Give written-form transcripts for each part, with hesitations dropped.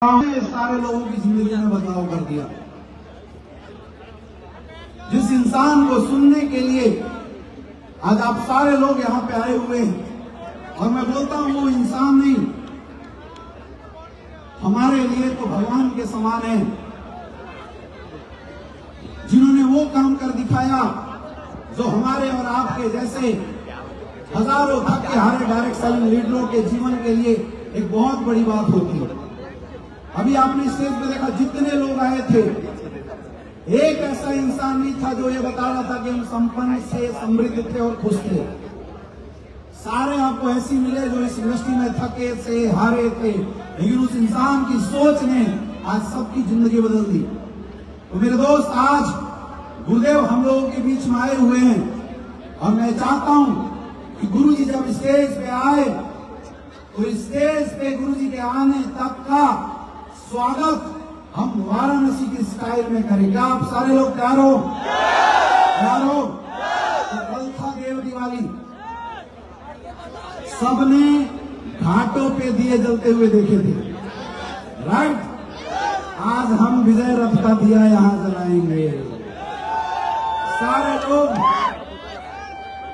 सारे लोगों की जिंदगी में बदलाव कर दिया। जिस इंसान को सुनने के लिए आज आप सारे लोग यहाँ पे आए हुए हैं, और मैं बोलता हूँ वो इंसान नहीं, हमारे लिए तो भगवान के समान है, जिन्होंने वो काम कर दिखाया जो हमारे और आपके जैसे हजारों थके हारे डायरेक्ट सेलिंग लीडरों के जीवन के लिए एक बहुत बड़ी बात होती है। अभी आपने स्टेज पे देखा जितने लोग आए थे, एक ऐसा इंसान नहीं था जो ये बता रहा था कि हम संपन्न से समृद्ध थे और खुश थे। सारे आपको ऐसे मिले जो इस इंडस्ट्री में थके से हारे थे, लेकिन उस इंसान की सोच ने आज सबकी जिंदगी बदल दी। तो मेरे दोस्त, आज गुरुदेव हम लोगों के बीच में आए हुए हैं, और मैं चाहता हूं कि गुरुजी जब स्टेज पे आए तो स्टेज पे गुरुजी के आने तक का स्वागत हम वाराणसी की स्टाइल में करें। क्या आप सारे लोग तैयार हो? तैयार हो? तो कल था देव दिवाली, सबने घाटों पे दिए जलते हुए देखे थे, राइट? आज हम विजय रथ का दिया यहां जलाएंगे। सारे लोग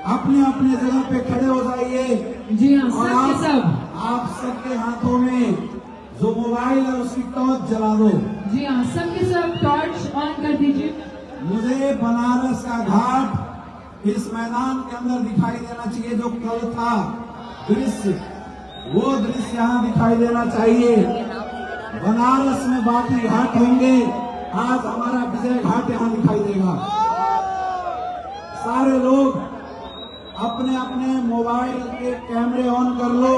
अपने अपने जगह पे खड़े हो जाइए। जी हाँ, और आप सबके हाथों में जो मोबाइल है उसकी टॉर्च जला दो। जी हाँ, सबके सब टॉर्च ऑन कर दीजिए। मुझे बनारस का घाट इस मैदान के अंदर दिखाई देना चाहिए, जो कल था दृश्य, वो दृश्य यहाँ दिखाई देना चाहिए। बनारस में बाकी घाट होंगे, आज हमारा विजय घाट यहाँ दिखाई देगा। सारे लोग अपने अपने मोबाइल के कैमरे ऑन कर लो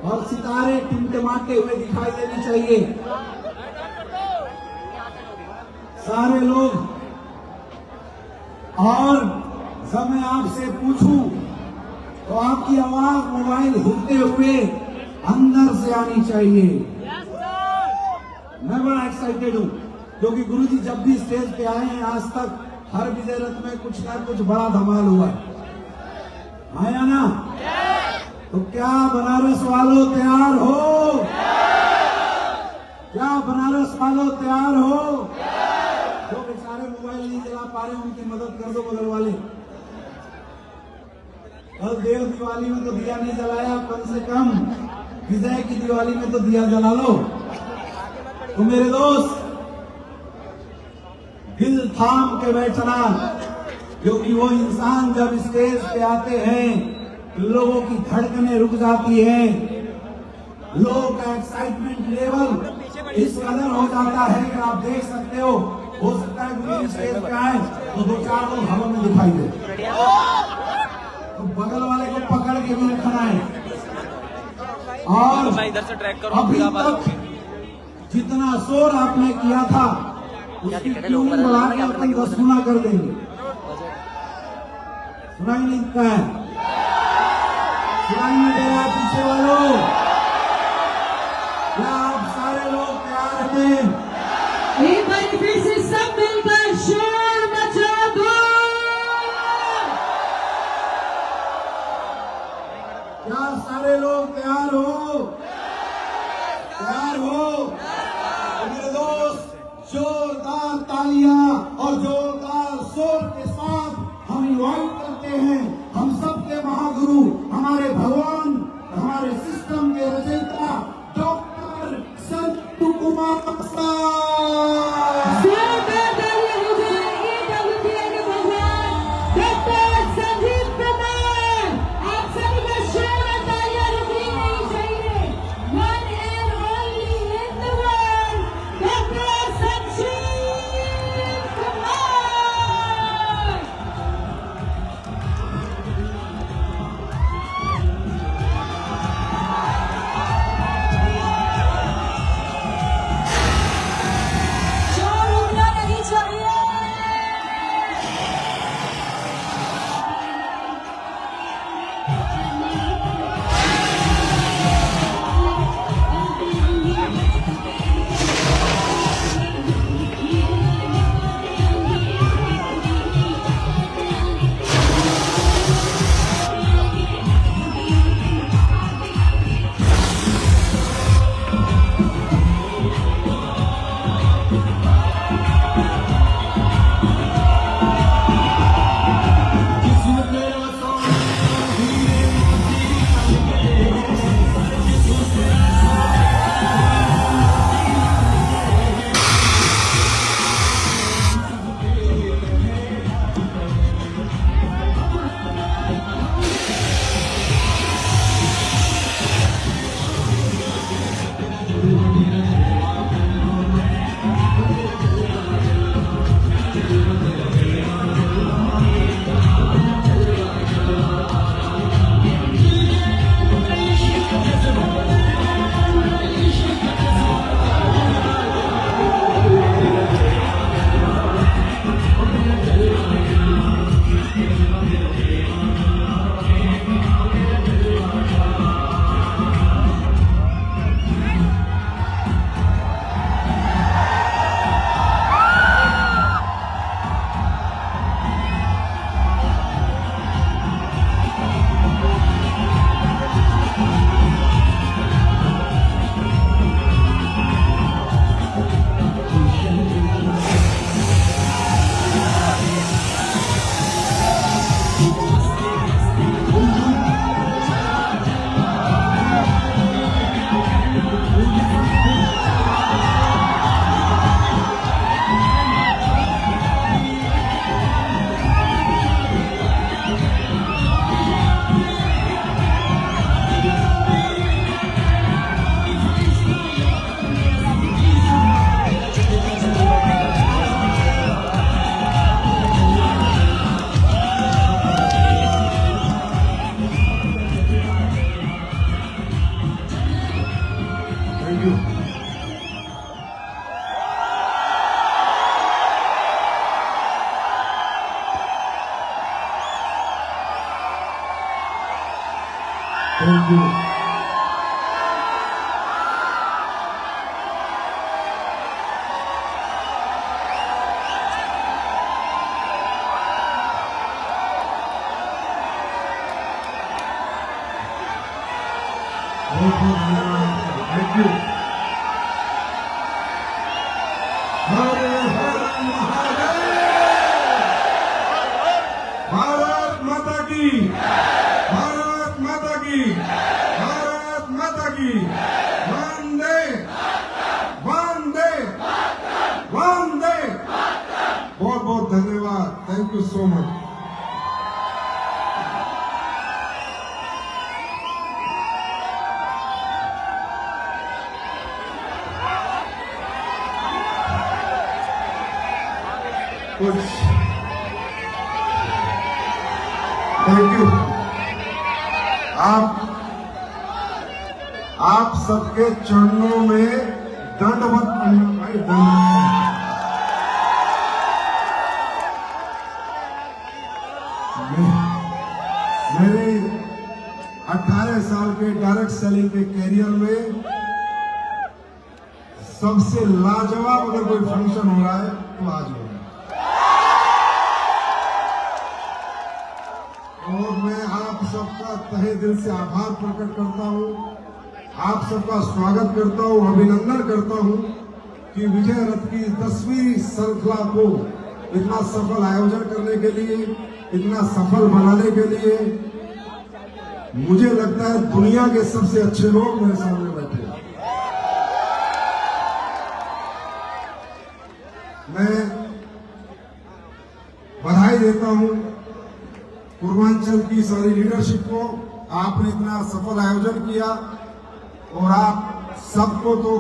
और सितारे टिमटिमाते हुए दिखाई देने चाहिए। सारे लोग, और जब मैं आपसे पूछूं तो आपकी आवाज मोबाइल हिलते हुए अंदर से आनी चाहिए। मैं बड़ा एक्साइटेड हूं, क्योंकि गुरुजी जब भी स्टेज पे आए हैं आज तक हर विजय रथ में कुछ ना कुछ बड़ा धमाल हुआ है, आया ना? तो क्या बनारस वालों तैयार हो? क्या बनारस वालों तैयार हो? जो बेचारे मोबाइल नहीं चला पा रहे उनकी मदद कर दो बगल वाले। कल देव दिवाली में तो दिया नहीं जलाया, कम से कम विजय की दिवाली में तो दिया जला लो। तो मेरे दोस्त, दिल थाम के बैठना, क्योंकि वो इंसान जब स्टेज पे आते हैं लोगों की धड़कनें रुक जाती है, लोगों का एक्साइटमेंट लेवल इस कदर हो जाता है कि आप देख सकते हो सकता है कि स्टेज पे आए तो दो चार लोग हवा में दिखाई दे, तो बगल वाले को पकड़ के भी रखना है। और मैं इधर से ट्रैक करूं, अभी तक जितना शोर आपने किया था उसकी ट्यून बढ़ा के अपन 10 गुना कर देंगे। सुनाई नहीं देता है? सुनाई नहीं दे रहा पीछे वालों? क्या आप सारे लोग तैयार हैं? एक बार फिर से सब मिलकर शोर मचा दो। क्या सारे लोग तैयार हो? तैयार हो? तो मेरे दोस्त, जोरदार तालियां और जोरदार शोर के साथ हम इनवाइट करते हैं हम सबके महागुरु, हमारे भगवान, हमारे सिस्टम के रचयिता doctor Santu Kumar thank you. बहुत बहुत धन्यवाद, थैंक यू। हर हर महादेव, भारत माता की, भारत माता की, भारत माता की, वंदे वंदे वंदे। बहुत बहुत धन्यवाद, थैंक यू सो मच। कुछ थैंक यू। आप सबके चरणों में दंडवत भाई, दंडवत। मेरे 18 साल के डायरेक्ट सेलिंग के कैरियर में सबसे लाजवाब अगर कोई फंक्शन हो रहा है तो आज हो रहा है। और मैं आप सबका तहे दिल से आभार प्रकट करता हूं, आप सबका स्वागत करता हूं, अभिनंदन करता हूं कि विजय रथ की 10वीं श्रृंखला को इतना सफल आयोजन करने के लिए, इतना सफल बनाने के लिए मुझे लगता है दुनिया के सबसे अच्छे लोग मेरे सामने बैठे हैं। मैं बधाई देता हूं पूर्वांचल की सारी लीडरशिप को, आपने इतना सफल आयोजन किया और आप सबको तो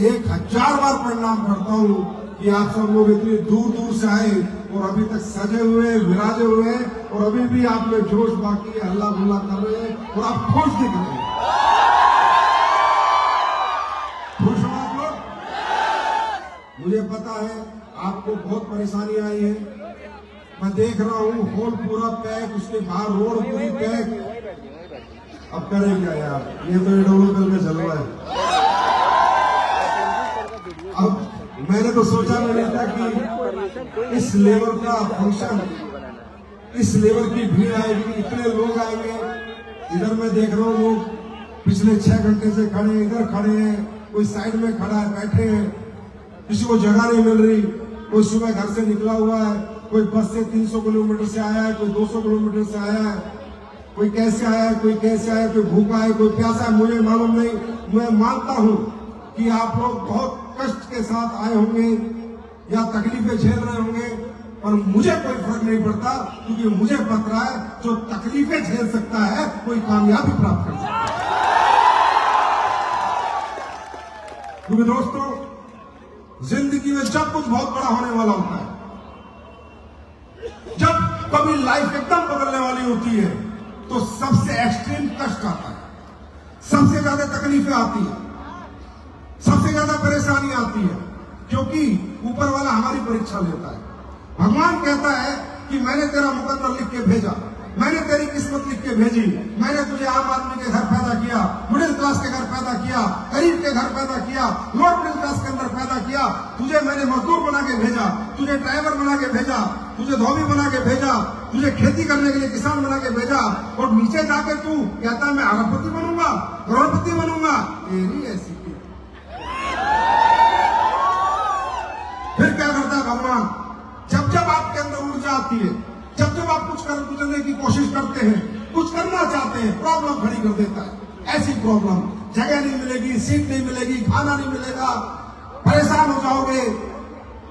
1000 बार प्रणाम करता हूं कि आप सब लोग इतनी दूर दूर से आए और अभी तक सजे हुए, विराजे हुए और अभी भी आप में जोश बाकी है, हल्ला गुल्ला कर रहे हैं और आप खुश दिख रहे हैं। खुश हो आप लोग? मुझे पता है आपको बहुत परेशानी आई है, मैं देख रहा हूँ हॉल पूरा पैक, उसके बाहर रोड पूरी पैक। अब करें क्या यार, ये तो एडोलूपल का जलवा है। अब मैंने तो सोचा नहीं था कि इस लेवल का फंक्शन, इस लेवल की भीड़ आएगी, इतने लोग आएंगे। इधर मैं देख रहा हूँ लोग पिछले 6 घंटे से खड़े हैं, इधर खड़े हैं, कोई साइड में खड़ा है, बैठे हैं, किसी को जगह नहीं मिल रही, कोई सुबह घर से निकला हुआ है, कोई बस से 300 किलोमीटर से आया है, कोई 200 किलोमीटर से आया है, कोई कैसे आया है, कोई कैसे आया, कोई भूखा है, कोई प्यासा है, मुझे मालूम नहीं। मैं मानता हूं कि आप लोग बहुत कष्ट के साथ आए होंगे या तकलीफें झेल रहे होंगे, पर मुझे कोई फर्क नहीं पड़ता, क्योंकि मुझे पता है जो तकलीफें झेल सकता है कोई कामयाबी प्राप्त कर सकता है। क्योंकि दोस्तों, जिंदगी में जब कुछ बहुत बड़ा होने वाला होता है, जब कभी लाइफ एकदम बदलने वाली होती है, तो सबसे एक्सट्रीम कष्ट आता है, सबसे ज्यादा तकलीफें आती है, सबसे ज्यादा परेशानी आती है, क्योंकि ऊपर वाला हमारी परीक्षा लेता है। भगवान कहता है कि मैंने तेरा मुकद्दर लिख के भेजा, मैंने तेरी किस्मत लिख के भेजी, मैंने तुझे आम आदमी के घर पैदा किया, मिडिल क्लास के घर पैदा किया, गरीब के घर पैदा किया, लोअर मिडिल क्लास के अंदर पैदा किया। तुझे मैंने मजदूर बना के भेजा, तुझे ड्राइवर बना के भेजा, तुझे धोबी बना के भेजा, तुझे खेती करने के लिए किसान बना के भेजा, और नीचे जाके तू कहता मैं अरबपति बनूंगा, करोड़पति बनूंगा। तेरी ऐसी की। फिर क्या करता है भगवान? जब जब आपके अंदर ऊर्जा आती है, जब जब आप कुछ करने की कोशिश करते हैं, कुछ करना चाहते हैं, प्रॉब्लम खड़ी कर देता है। ऐसी प्रॉब्लम, जगह नहीं मिलेगी, सीट नहीं मिलेगी, खाना नहीं मिलेगा, परेशान हो जाओगे,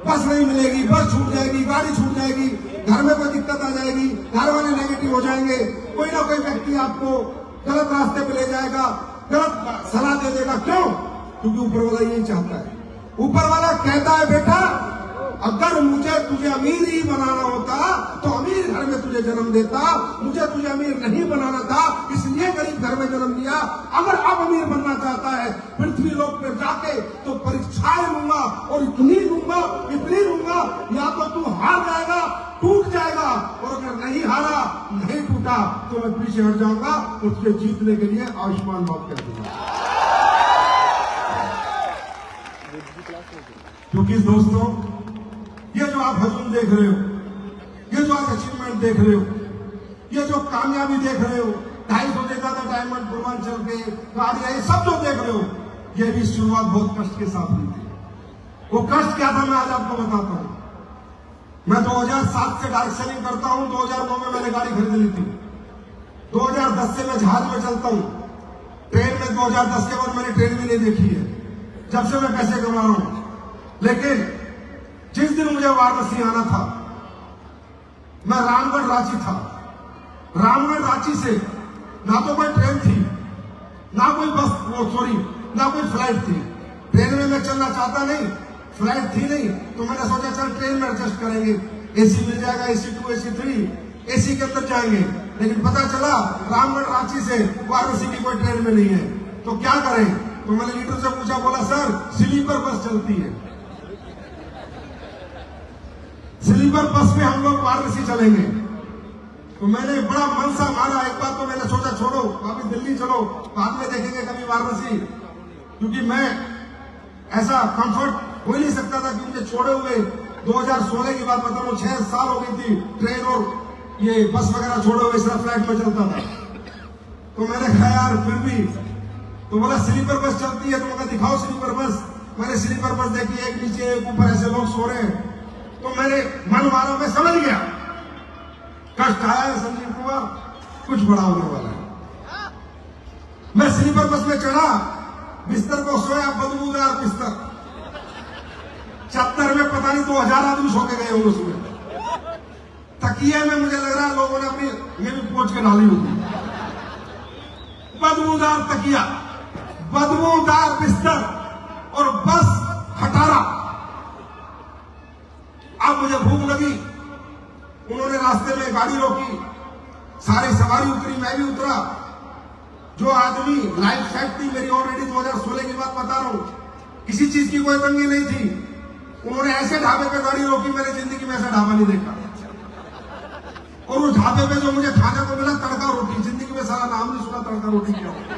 बस नहीं मिलेगी, बस छूट जाएगी, गाड़ी छूट जाएगी, घर में कोई दिक्कत आ जाएगी, घर वाले नेगेटिव हो जाएंगे, कोई ना कोई व्यक्ति आपको गलत रास्ते पे ले जाएगा, गलत सलाह दे देगा। क्यों? क्योंकि ऊपर वाला यही चाहता है। ऊपर वाला कहता है बेटा, अगर मुझे तुझे अमीर ही बनाना होता तो अमीर घर में तुझे जन्म देता, मुझे तुझे अमीर नहीं बनाना था, इसलिए गरीब घर में जन्म दिया। अगर अब अमीर बनना चाहता है पृथ्वी लोक पे जाके, तो परीक्षाएं लूंगा और इतनी लूंगा, इतनी लूंगा, या तो तू हार जाएगा, टूट जाएगा, और अगर नहीं हारा, नहीं टूटा जीता तो मैं पीछे हट जाऊंगा, उसके जीतने के लिए आयुष्मान मौत कर दूंगा। क्योंकि दोस्तों, ये जो आप हजूम देख रहे हो, ये जो आप अचीवमेंट देख रहे हो, ये जो कामयाबी देख रहे हो, 250 देता था डायमंड पूर्वांचल के गाड़ियां, ये सब जो देख रहे हो, ये भी शुरुआत बहुत कष्ट के साथ हुई थी। वो कष्ट क्या था मैं आज आपको बताता हूं। मैं 2007 से डायरेक्ट सेलिंग करता हूं। 2009 में मैंने गाड़ी खरीद ली थी। 2010 से मैं जहाज में चलता हूं। ट्रेन में 2010 के बाद मैंने ट्रेन भी नहीं देखी है, जब से मैं पैसे कमा रहा हूं। लेकिन जिस दिन मुझे वाराणसी आना था, मैं रामगढ़ रांची था। रामगढ़ रांची से ना तो कोई ट्रेन थी, ना कोई बस, ना कोई फ्लाइट थी। ट्रेन में मैं चलना चाहता नहीं, फ्लाइट थी नहीं, तो मैंने सोचा चल ट्रेन में एडजस्ट करेंगे, एसी मिल जाएगा, एसी 2, एसी 3, एसी के अंदर जाएंगे। लेकिन पता चला रामगढ़ रांची से वाराणसी की कोई ट्रेन में नहीं है, तो क्या करें? तो मैंने लीडर से पूछा, बोला सर स्लीपर बस चलती है, स्लीपर बस में हम लोग वाराणसी चलेंगे। तो मैंने बड़ा मन सा मारा। एक बार तो मैंने सोचा छोड़ो, वापिस दिल्ली चलो, बाद में देखेंगे कभी वाराणसी, क्योंकि मैं ऐसा कंफर्ट हो ही नहीं सकता था कि मुझे छोड़े हुए 2016 की बात बता रहा हूं, 6 साल हो गई थी ट्रेन और ये बस वगैरह छोड़े हुए, सिर्फ फ्लाइट में चलता था। तो मैंने कहा यार फिर भी, तो बोला स्लीपर बस चलती है, तो मैं दिखाओ स्लीपर बस। मैंने स्लीपर बस देखी, एक नीचे एक ऊपर ऐसे लोग सो रहे हैं। तो मैंने मन मारा, मैं समझ गया कष्ट आया है संजीव कुमार, कुछ बड़ा होने वाला है। मैं स्लीपर बस में चढ़ा, बिस्तर को सोया, बदबूदार बिस्तर, चद्दर में पता नहीं 2000 आदमी सो के गए होंगे उसमें। तकिए में मुझे लग रहा है लोगों ने अपनी ये भी पोंछ के डाली होगी। बदबूदार तकिया, बदबूदार बिस्तर और बस खटारा। अब मुझे भूख लगी, उन्होंने रास्ते में गाड़ी रोकी, सारी सवारी उतरी, मैं भी उतरा। जो आदमी लाइफ सेट थी मेरी ऑलरेडी, 2016 की बात बता रहा हूं, किसी चीज की कोई तंगी नहीं थी। उन्होंने ऐसे ढाबे पे गाड़ी रोकी, मैंने जिंदगी में ऐसा ढाबा नहीं देखा। और उस ढाबे पे जो मुझे खाने को मिला, तड़का रोटी, जिंदगी में सारा नाम नहीं सुना तड़का रोटी क्या होता।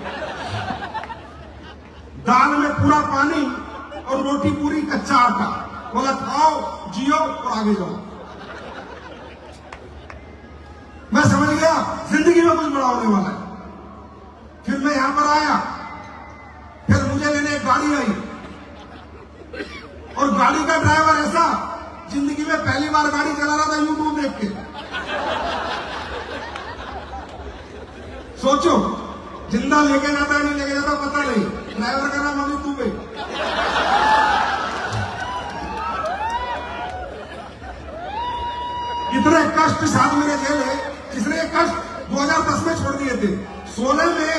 दाल में पूरा पानी और रोटी पूरी कच्चा आटा। बोला खाओ, जियो और आगे जाओ। मैं समझ गया जिंदगी में कुछ बड़ा होने वाला है। फिर मैं यहां पर आया, फिर मुझे लेने एक गाड़ी आई, और गाड़ी का ड्राइवर ऐसा, जिंदगी में पहली बार गाड़ी चला रहा था यूट्यूब देख के। सोचो, जिंदा लेके जाता नहीं लेके जाता पता नहीं, ड्राइवर का नाम अभी दुबे। कितने कष्ट साथ मेरे झेले, जिसने कष्ट 2010 में छोड़ दिए थे। 16 में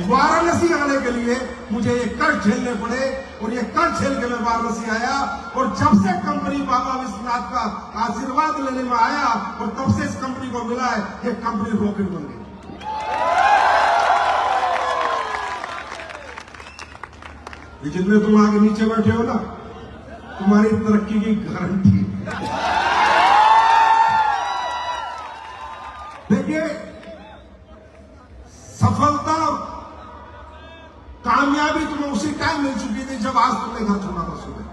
वाराणसी आने के लिए मुझे ये कष्ट झेलने पड़े, और ये कष्ट झेल के मैं वाराणसी आया। और जब से कंपनी बाबा विश्वनाथ का आशीर्वाद लेने में आया, और तब से इस कंपनी को मिला है, ये कंपनी रॉकेट बन गई। जितने तुम आगे नीचे बैठे हो ना, तुम्हारी तरक्की की गारंटी। देखिए, सफलता कामयाबी तुम्हें उसी टाइम मिल चुकी थी जब आज तुमने घर छोड़ा था सुबह।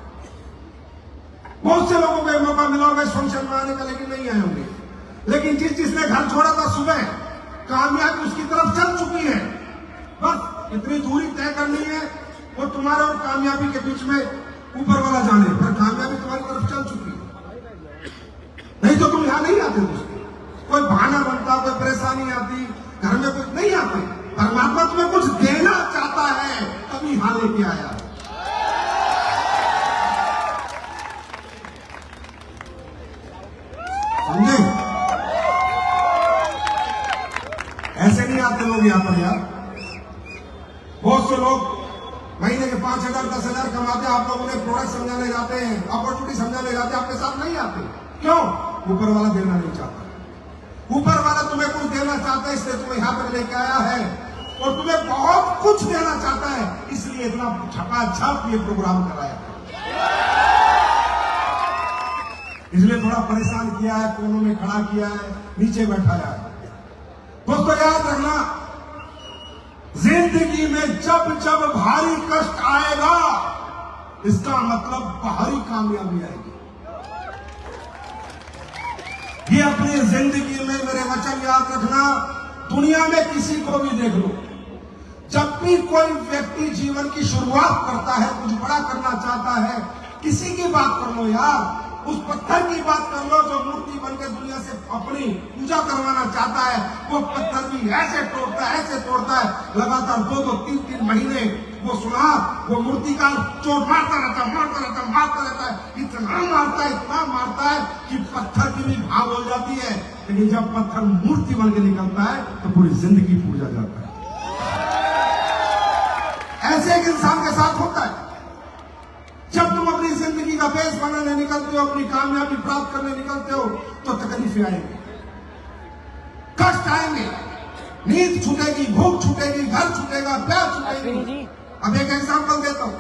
बहुत से लोगों को एक मौका मिला होगा इस फंक्शन में आने का, लेकिन नहीं आए होंगे। लेकिन जिसने घर छोड़ा था सुबह, कामयाबी उसकी तरफ चल चुकी है। बस इतनी दूरी तय करनी है, और तुम्हारे और कामयाबी के बीच में ऊपर वाला जाने, पर कामयाबी तुम्हारी तरफ चल चुकी है। नहीं तो तुम यहां नहीं आते दोस्तों। कोई बहाना बनता, कोई परेशानी आती, घर में कुछ नहीं आते। परमात्मा तुम्हें कुछ देना चाहता है, तभी यहां लेके आया। समझे? ऐसे नहीं आते लोग यहां पर यार। बहुत से लोग महीने के 5,000 10,000 कमाते हैं। आप लोगों ने प्रोडक्ट समझाने जाते हैं, अपॉर्चुनिटी समझाने जाते हैं, आपके साथ नहीं आते। क्यों? ऊपर वाला देना नहीं चाहता। ऊपर वाला तुम्हें कुछ देना चाहता है, इसलिए तुम्हें यहां तक लेके आया है, और तुम्हें बहुत कुछ देना चाहता है, इसलिए इतना झपाझप ये प्रोग्राम कराया। इसलिए थोड़ा परेशान किया है, कोनों में खड़ा किया है, नीचे बैठाया है। दोस्तों याद रखना, जिंदगी में जब जब भारी कष्ट आएगा, इसका मतलब भारी कामयाबी आएगी। ये अपनी जिंदगी में मेरे वचन याद रखना। दुनिया में किसी को भी देख लो, जब भी कोई व्यक्ति जीवन की शुरुआत करता है, कुछ बड़ा करना चाहता है, किसी की बात कर लो यार, उस पत्थर की बात कर लो जो मूर्ति बनकर दुनिया से अपनी पूजा करवाना चाहता है, वो पत्थर भी ऐसे तोड़ता है, लगातार 2-2, 3-3 महीने वो सुना, वो मूर्तिकार चोट मारता रहता है, इतना मारता है कि पत्थर की भी भाव हो जाती है। लेकिन जब पत्थर मूर्ति बन के निकलता है तो पूरी जिंदगी पूजा जाता है। ऐसे एक इंसान के साथ होता है। जब तुम अपनी जिंदगी का बेस बनाने निकलते हो, अपनी कामयाबी प्राप्त करने निकलते हो, तो तकलीफें आएंगी, कष्ट आएंगे, नींद छूटेगी, भूख छूटेगी, घर छूटेगा, प्यार छूटेगी। अब एक एग्जांपल देता हूं,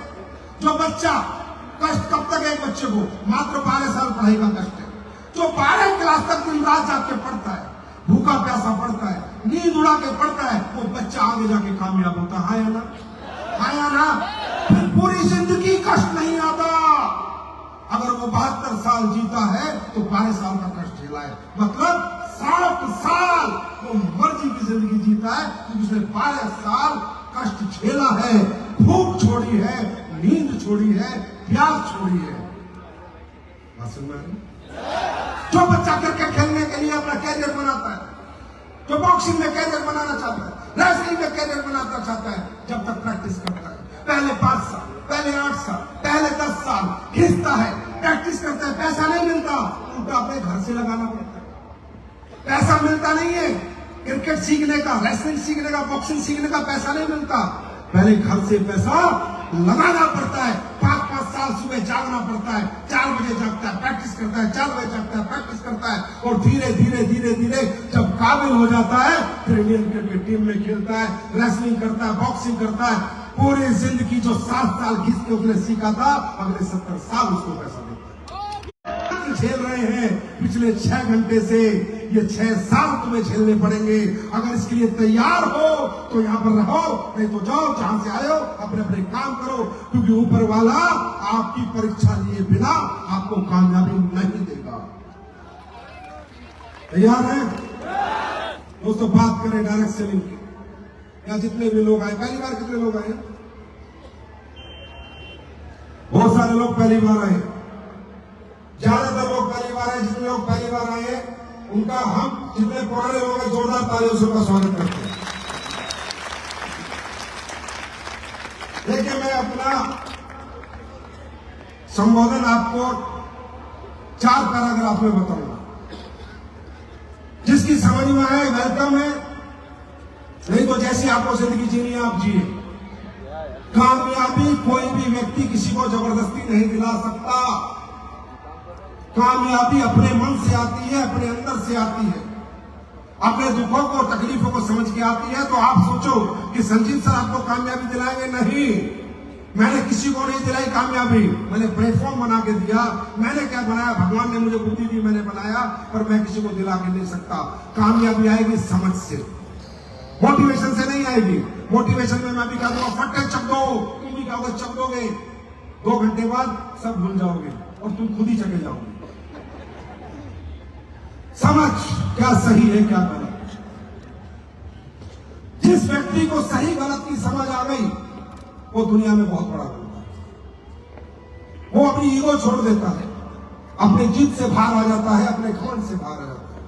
जो बच्चा, कष्ट कब तक है एक बच्चे को? मात्र 12 साल पढ़ाई का कष्ट है। जो 12 क्लास तक दिन रात जाके पढ़ता है, भूखा प्यासा पढ़ता है, नींद उड़ा के पढ़ता है, वो बच्चा आगे जाके कामयाब होता है या ना? फिर पूरी जिंदगी कष्ट नहीं आता। अगर वो 72 साल जीता है तो 12 साल का कष्ट झेला है, मतलब 60 साल वो मर्जी की जिंदगी जीता है, क्योंकि उसने 12 साल कष्ट झेला है, भूख छोड़ी है, नींद छोड़ी है, प्यास छोड़ी है। जो बच्चा क्रिकेट खेलने के लिए अपना कैरियर बनाता है, जो बॉक्सिंग में कैरियर बनाना चाहता है, रेसलिंग में कैरियर बनाना चाहता है, जब तक प्रैक्टिस करता है, पहले 5 साल, पहले 8 साल, पहले 10 साल खींचता है, प्रैक्टिस करता है, पैसा नहीं मिलता, उल्टा अपने घर से लगाना पड़ता है। पैसा मिलता नहीं है क्रिकेट सीखने का, रेसलिंग सीखने का, बॉक्सिंग सीखने का पैसा नहीं मिलता, पहले घर से पैसा लगाना पड़ता है। 5-5 साल सुबह जागना पड़ता है, 4 बजे जागता है, प्रैक्टिस करता है, 4 बजे जागता है, प्रैक्टिस करता है, और धीरे धीरे जब काबिल हो जाता है, फिर इंडियन क्रिकेट टीम में खेलता है, रेसलिंग करता है, बॉक्सिंग करता है। पूरी जिंदगी जो 7 साल घिस के उसने सीखा था, अगले 70 साल उसको पैसा देता है। झेल रहे हैं पिछले 6 घंटे से, ये 6 साल तुम्हें झेलने पड़ेंगे। अगर इसके लिए तैयार हो तो यहाँ पर रहो, नहीं तो जाओ जहां से आए हो, अपने अपने काम करो, क्योंकि ऊपर वाला आपकी परीक्षा लिए बिना आपको कामयाबी नहीं देगा। तैयार है दोस्तों? बात करें डायरेक्ट सेलिंग की। यहाँ जितने भी लोग आए, पहली बार कितने लोग आए? बहुत सारे लोग पहली बार आए, ज्यादातर लोग पहली बार आए। जितने लोग पहली बार आए उनका हम जितने पुराने लोग हैं जोरदार तालियों से उनका स्वागत करते हैं। देखिए, मैं अपना संबोधन आपको 4 पैराग्राफ में बताऊंगा। जिसकी समझ में आए वेलकम है, नहीं तो जैसी आपको जिंदगी जीनी है आप जिए। कामयाबी कोई भी व्यक्ति किसी को जबरदस्ती नहीं दिला सकता। कामयाबी अपने मन से आती है, अपने अंदर से आती है, अपने दुखों को, तकलीफों को समझ के आती है। तो आप सोचो कि संजीव सर आपको कामयाबी दिलाएंगे? नहीं, मैंने किसी को नहीं दिलाई कामयाबी, मैंने प्लेटफॉर्म बना के दिया। मैंने क्या बनाया? भगवान ने मुझे बुद्धि दी, मैंने बनाया, पर मैं किसी को दिला के नहीं सकता। कामयाबी आएगी समझ से, मोटिवेशन से नहीं आएगी। मोटिवेशन में मैं भी कह दूंगा फटे चक दो, तुम भी कहोगे चक दोगे, 2 घंटे बाद सब भूल जाओगे और तुम खुद ही चके जाओगे। समझ क्या सही है क्या गलत। जिस व्यक्ति को सही गलत की समझ आ गई वो दुनिया में बहुत बड़ा बनता है। वो अपनी ईगो छोड़ देता है, अपनी जिद से बाहर आ जाता है, अपने घमंड से बाहर आ जाता है।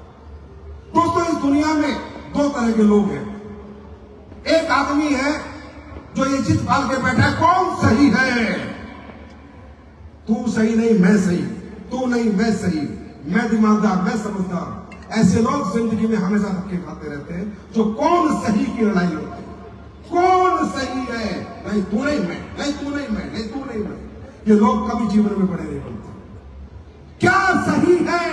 दोस्तों, इस दुनिया में 2 तरह के लोग हैं। एक आदमी है जो ये जिद पाल के बैठा है, कौन सही है? तू सही नहीं मैं सही, तू नहीं मैं सही, मैं दिमागदार, मैं समझदार। ऐसे लोग जिंदगी में हमेशा धक्के खाते रहते हैं, जो कौन सही की लड़ाई लड़ते हैं। कौन सही है? नहीं तू नहीं मैं, नहीं तू नहीं मैं, नहीं तू नहीं मैं। ये लोग कभी जीवन में बड़े नहीं बनते। क्या सही है,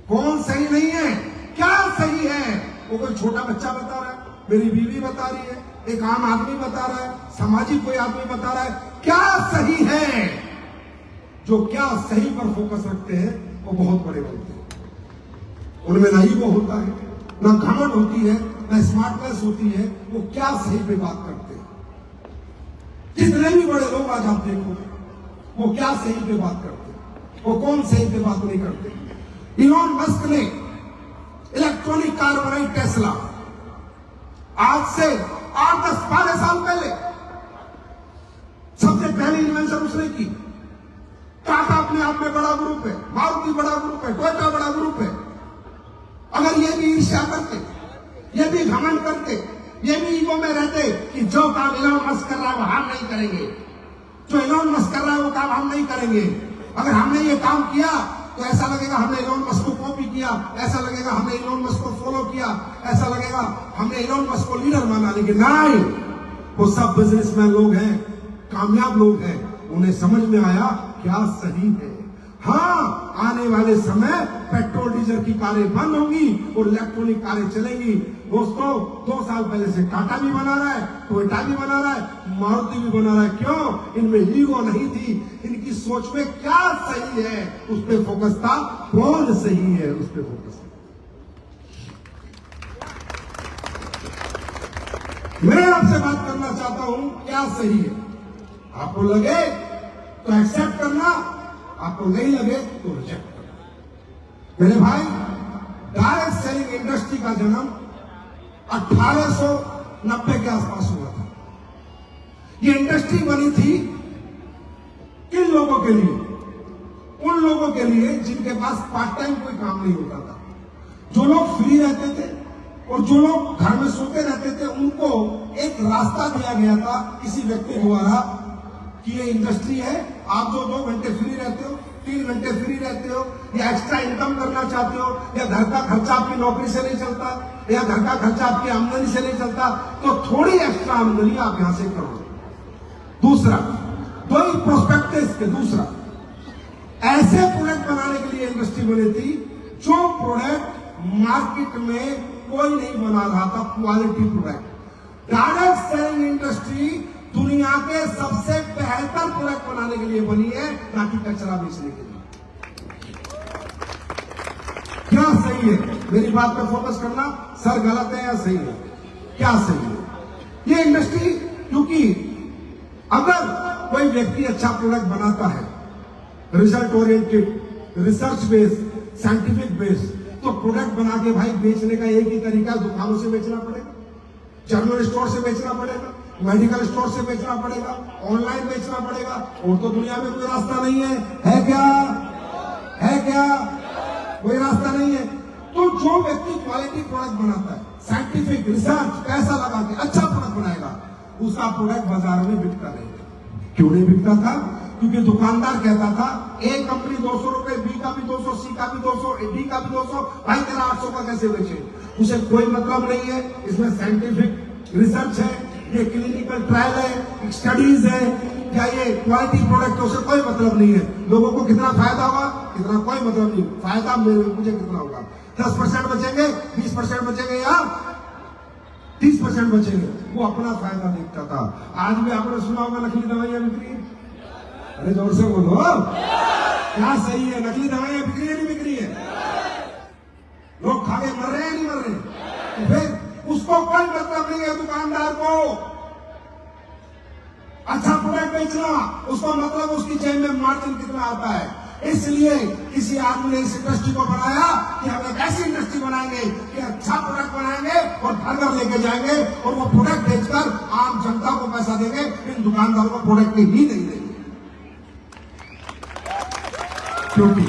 कौन सही नहीं है, क्या सही है? वो कोई छोटा बच्चा बता रहा है, मेरी बीवी बता रही है, एक आम आदमी बता रहा है, सामाजिक कोई आदमी बता रहा है। क्या सही है? जो क्या सही पर फोकस रखते हैं वो बहुत बड़े बनते हैं। उनमें ना ईगो होता है, ना घमंड होती है, ना स्मार्टनेस होती है, वो क्या सही पे बात करते हैं। जितने भी बड़े लोग आज आप देखो, वो क्या सही पे बात करते हैं, वो कौन सही पे बात नहीं करते। इलॉन मस्क ने इलेक्ट्रॉनिक कार बनाई टेस्ला, आज से 8-10-12 साल पहले सबसे पहली इन्वेंशन उसने की। टाटा अपने आप में बड़ा ग्रुप है, मारुति बड़ा ग्रुप है, टोयोटा बड़ा ग्रुप है। अगर ये भी ईर्ष्या करते, ये भी घमंड करते, ये भी ईगो में रहते कि जो काम इलॉन मस्क कर रहा है वो हम नहीं करेंगे, जो इलॉन मस्क कर रहा है वो काम हम नहीं करेंगे, अगर हमने ये काम किया तो ऐसा लगेगा हमने इलॉन मस्क को कॉपी किया, ऐसा लगेगा हमने इलॉन मस्क को फॉलो किया, ऐसा लगेगा हमने इलॉन मस्क को लीडर माना। लेकिन नहीं, वो सब बिजनेसमैन लोग हैं, कामयाब लोग हैं, उन्हें समझ में आया क्या सही है। हाँ, आने वाले समय पेट्रोल डीजल की कारें बंद होंगी और इलेक्ट्रॉनिक कारें चलेंगी। दोस्तों, 2 साल पहले से टाटा भी बना रहा है, टोयोटा भी बना रहा है, मारुति भी बना रहा है। क्यों? इनमें ईगो नहीं थी, इनकी सोच में क्या सही है उस पर फोकस था, कौन सही है उस पर फोकस था। मैं आपसे बात करना चाहता हूं, क्या सही है। आपको लगे तो एक्सेप्ट करना, आपको नहीं लगे तो रिजेक्ट करना। मेरे भाई, डायरेक्ट सेलिंग इंडस्ट्री का जन्म 1890 के आसपास हुआ था। ये इंडस्ट्री बनी थी किन लोगों के लिए? उन लोगों के लिए जिनके पास पार्ट टाइम कोई काम नहीं होता था, जो लोग फ्री रहते थे और जो लोग घर में सोते रहते थे। उनको एक रास्ता दिया गया था किसी व्यक्ति द्वारा कि ये इंडस्ट्री है, आप जो 2 घंटे फ्री रहते हो, 3 घंटे फ्री रहते हो, या एक्स्ट्रा इनकम करना चाहते हो, या घर का खर्चा आपकी नौकरी से नहीं चलता, या घर का खर्चा आपकी आमदनी से नहीं चलता, तो थोड़ी एक्स्ट्रा आमदनी आप यहां से करो। दूसरा, दो ही प्रोस्पेक्टिस के दूसरा, ऐसे प्रोडक्ट बनाने के लिए इंडस्ट्री बनी थी जो प्रोडक्ट मार्केट में कोई नहीं बना रहा था, quality product. Direct selling industry दुनिया के सबसे बेहतर प्रोडक्ट बनाने के लिए बनी है, ना कि कचरा बेचने के लिए। क्या सही है? मेरी बात पर फोकस करना, सर गलत है या सही है? क्या सही है? ये इंडस्ट्री, क्योंकि अगर कोई व्यक्ति अच्छा प्रोडक्ट बनाता है, result oriented, research based, scientific based, तो प्रोडक्ट बना के भाई बेचने का एक ही तरीका, दुकानों से बेचना पड़ेगा, जनरल स्टोर से बेचना पड़ेगा, मेडिकल स्टोर से बेचना पड़ेगा, ऑनलाइन बेचना पड़ेगा, और तो दुनिया में कोई रास्ता नहीं है। है क्या? है क्या? कोई रास्ता नहीं है। तो जो व्यक्ति क्वालिटी प्रोडक्ट बनाता है, साइंटिफिक रिसर्च पैसा लगा के अच्छा प्रोडक्ट बनाएगा, उसका प्रोडक्ट बाजार में बिकता रहेगा। क्यों नहीं बिकता था? क्योंकि दुकानदार कहता था ए कंपनी 200 रुपए, बी का भी 200, सी का भी 200, डी का भी 200, भाई तेरा 800 का कैसे बेचे? उसे कोई मतलब नहीं है। इसमें साइंटिफिक रिसर्च है, ये क्लिनिकल ट्रायल है, स्टडीज है, क्या ये क्वालिटी प्रोडक्ट है, उसे कोई मतलब नहीं है। लोगों को कितना फायदा होगा, कितना कोई मतलब नहीं। फायदा मुझे कितना होगा? 10% बचेंगे, 20% बचेंगे या 30% बचेंगे, वो अपना फायदा देखता था। आज भी आपने सुना होगा नकली दवाइयां बिक रही है। अरे जोर से बोलो, क्या सही है? नकली दवाइयां बिक रही है नहीं बिक रही है? लोग खा के मर रहे हैं नहीं मर रहे? तो फिर उसको कोई मतलब नहीं है दुकानदार को अच्छा प्रोडक्ट बेचना, उसका मतलब उसकी जेब में मार्जिन कितना आता है। इसलिए किसी आदमी ने इस इंडस्ट्री को बनाया कि हम एक ऐसी इंडस्ट्री बनाएंगे कि अच्छा प्रोडक्ट बनाएंगे और घर घर लेके जाएंगे, और वो प्रोडक्ट बेचकर आम जनता को पैसा देंगे, इन दुकानदारों को प्रोडक्ट ही नहीं देंगे। क्योंकि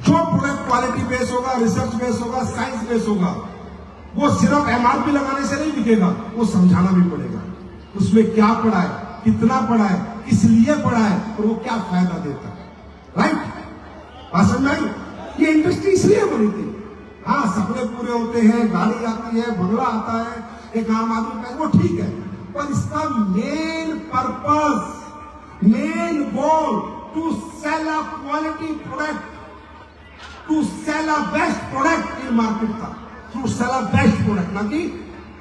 जो प्रोडक्ट क्वालिटी बेस होगा, रिसर्च बेस होगा, साइंस बेस होगा, वो सिर्फ एमआरपी लगाने से नहीं बिकेगा, वो समझाना भी पड़ेगा उसमें क्या पड़ा है, कितना पड़ा है, किस लिए पड़ा है, और वो क्या फायदा देता है। राइट? समझ में आई? ये इंडस्ट्री इसलिए बनी थी। हाँ, सपने पूरे होते हैं, गाड़ी आती है, बंगला आता है, एक आम आदमी का, वो ठीक है, पर इसका main purpose, main goal to sell a quality product, to sell a best product in market था, to sell a best product, ना कि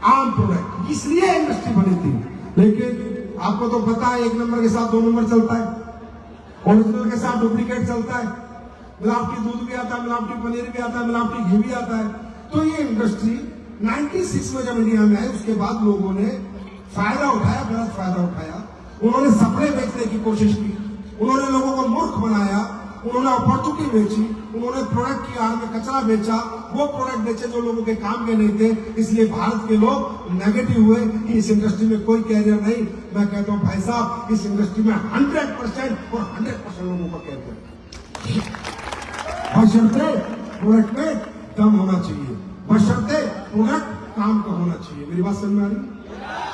आम प्रोडक्ट। इसलिए इंडस्ट्री बनी थी। लेकिन आपको तो पता है, 1 नंबर के साथ 2 नंबर चलता है, ओरिजिनल के साथ डुप्लीकेट चलता है। मिलावटी दूध भी आता है, मिलावटी पनीर भी आता है, मिलावटी घी भी आता है। तो ये इंडस्ट्री 96 में जब इंडिया में आई, उसके बाद लोगों ने फायदा उठाया, गलत फायदा उठाया। उन्होंने सप्लाई बेचने की कोशिश की, उन्होंने लोगों को मूर्ख बनाया, उन्होंने अपॉर्चुनिटी बेची, उन्होंने प्रोडक्ट की आड़ में कचरा बेचा, वो प्रोडक्ट बेचे जो लोगों के काम के नहीं थे। इसलिए भारत के लोग नेगेटिव हुए कि इस इंडस्ट्री में कोई कैरियर नहीं। मैं कहता हूं भाई साहब, इस इंडस्ट्री में 100% और 100% लोगों का कैरियर है। बशर्ते प्रोडक्ट में दम होना चाहिए, बशर्ते प्रोडक्ट काम का होना चाहिए। मेरी बात समझ में आ रही है?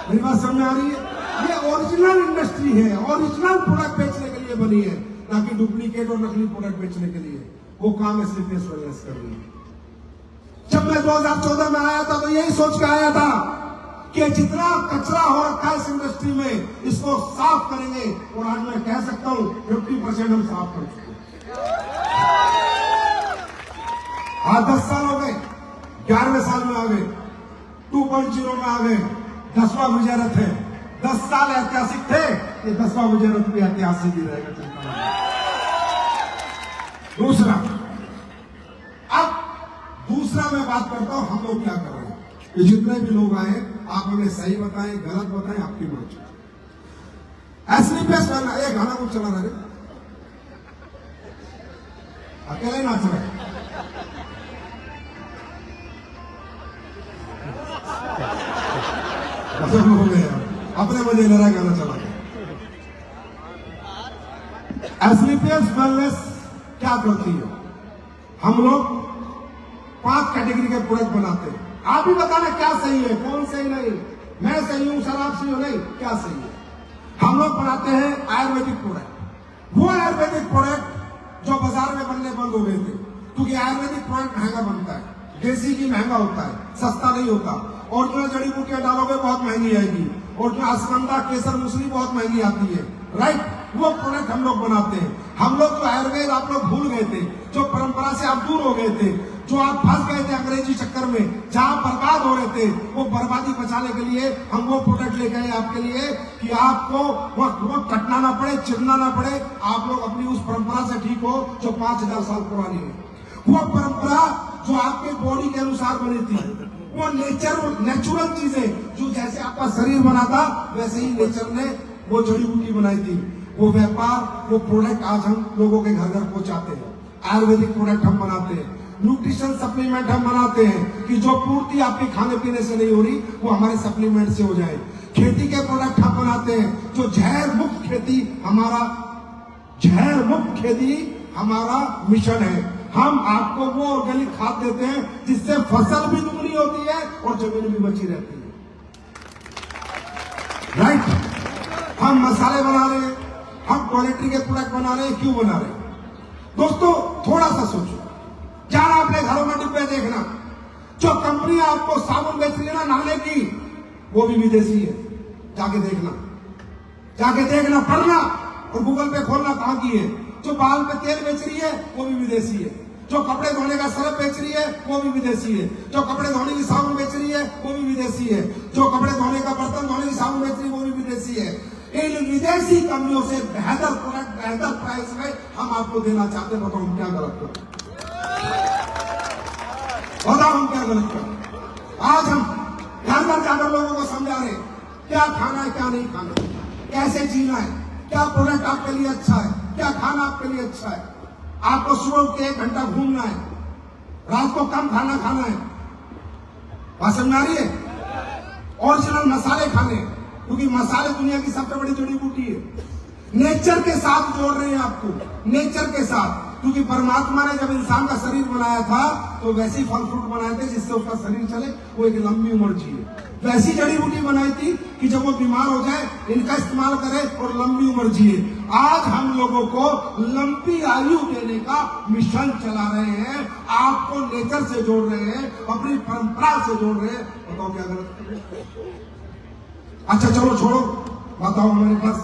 मेरी बात समझ में आ रही है? ये ओरिजिनल इंडस्ट्री है, ओरिजिनल प्रोडक्ट बेचने के लिए बनी है, ना कि डुप्लीकेट और नकली प्रोडक्ट बेचने के लिए। वो काम एसलीपीएस वेलनेस कर रही है। जब मैं 2014 में आया था तो यही सोच के आया था कि जितना कचरा हो रखा है इस इंडस्ट्री में, इसको साफ करेंगे। और आज मैं कह सकता हूं 50% हम साफ कर चुके हैं। आज 10 साल हो गए, 11वें साल में आ गए, 2.0 में आ गए, 10वां विजय रथ है। 10 साल ऐतिहासिक थे, ये 10वां विजय रथ भी ऐतिहासिक ही रहेगा। दूसरा, अब दूसरा मैं बात करता हूं, हम लोग क्या कर रहे हैं। ये जितने भी लोग आए, आप हमें सही बताएं, गलत बताएं, आपकी मर्जी। एसलीपीएस करना, ये गाना कुछ चला रहे, अकेले नाच रहे। हो गया, अपने मजे ले रहा है, गाना चला गया। एसलीपीएस वेलनेस क्या करती है? हम लोग 5 कैटेगरी के प्रोडक्ट बनाते हैं। आप ही बताना क्या सही है, कौन सही नहीं। मैं सही हूं, सर आप सही हो नहीं, क्या सही है? हम लोग बनाते हैं आयुर्वेदिक प्रोडक्ट। वो आयुर्वेदिक प्रोडक्ट जो बाजार में बनने बंद हो गए थे, क्योंकि आयुर्वेदिक प्रोडक्ट महंगा बनता है, देसी की महंगा होता है, सस्ता नहीं होता। और जो जड़ी बूटियां डालोगे बहुत महंगी आएगी, और जो अश्वगंधा, केसर, मूसली बहुत महंगी आती है, राइट। वो प्रोडक्ट हम लोग बनाते हैं। हम लोग जो आयुर्वेद आप लोग भूल गए थे, जो परंपरा से आप दूर हो गए थे, जो आप फंस गए थे अंग्रेजी चक्कर में, जहां बर्बाद हो रहे थे, वो बर्बादी बचाने के लिए हम वो प्रोडक्ट लेके आए आपके लिए कि आपको वो कटना ना पड़े, चिरना ना पड़े। आप लोग अपनी उस परंपरा से ठीक हो जो 5000 साल पुरानी है। वो परंपरा जो आपके बॉडी के अनुसार बनी थी, वो नेचुरल चीजें, जो जैसे आपका शरीर बना था वैसे ही नेचर ने वो जड़ी बूटी बनाई थी। वो व्यापार, वो प्रोडक्ट आज हम लोगों के घर घर पहुंचाते हैं। आयुर्वेदिक प्रोडक्ट हम बनाते हैं, न्यूट्रिशन सप्लीमेंट हम बनाते हैं कि जो पूर्ति आपके खाने पीने से नहीं हो रही, वो हमारे सप्लीमेंट से हो जाए। खेती के प्रोडक्ट हम बनाते हैं, जो जहर मुक्त खेती, हमारा मिशन है। हम आपको वो ऑर्गेनिक खाद देते हैं जिससे फसल भी दुगनी होती है और जमीन भी बची रहती है, राइट। हम मसाले बना रहे हैं, हम क्वालिटी के प्रोडक्ट बना रहे हैं। क्यों बना रहे हैं दोस्तों? थोड़ा सा सोचो, जाना अपने घरों में डिब्बे देखना, जो कंपनी आपको साबुन बेच रही है ना नहाने की, वो भी विदेशी है। जाके देखना, पढ़ना और गूगल पे खोलना कहां की है। जो बाल पे तेल बेच रही है वो भी विदेशी है। जो कपड़े धोने का सरफ बेच रही है वो भी विदेशी है। जो कपड़े धोने की साबुन बेच रही है वो भी विदेशी है। जो कपड़े धोने का बर्तन धोने की साबुन बेच रही है वो भी विदेशी है। इन विदेशी कंपनियों से बेहतर प्रोडक्ट, बेहतर प्राइस में हम आपको देना चाहते हैं। बताओ हम क्या गलत करें? बताओ हम क्या गलत करें? आज हम घर घर जाकर लोगों को समझा रहे हैं क्या खाना है, क्या नहीं खाना, कैसे जीना है, क्या प्रोडक्ट आपके लिए अच्छा है, क्या खाना आपके लिए अच्छा है। आपको सुबह उठ के 1 घंटा घूमना है, रात को कम खाना खाना है। बात समझ आ रही है? ओरिजिनल मसाले खाने हैं, क्योंकि मसाले दुनिया की सबसे बड़ी जड़ी बूटी है। नेचर के साथ जोड़ रहे हैं आपको, नेचर के साथ, क्योंकि परमात्मा ने जब इंसान का शरीर बनाया था तो वैसे फल फ्रूट बनाए थे जिससे उसका शरीर चले, वो एक लंबी उम्र जिए। वैसी जड़ी बूटी बनाई थी कि जब वो बीमार हो जाए इनका इस्तेमाल करे और लंबी उम्र जिए। आज हम लोगों को लंबी आयु देने का मिशन चला रहे हैं, आपको नेचर से जोड़ रहे हैं, अपनी परंपरा से जोड़ रहे हैं। बताओ क्या गलत कर रहे हैं? अच्छा चलो छोड़ो, बताओ हमारे पास,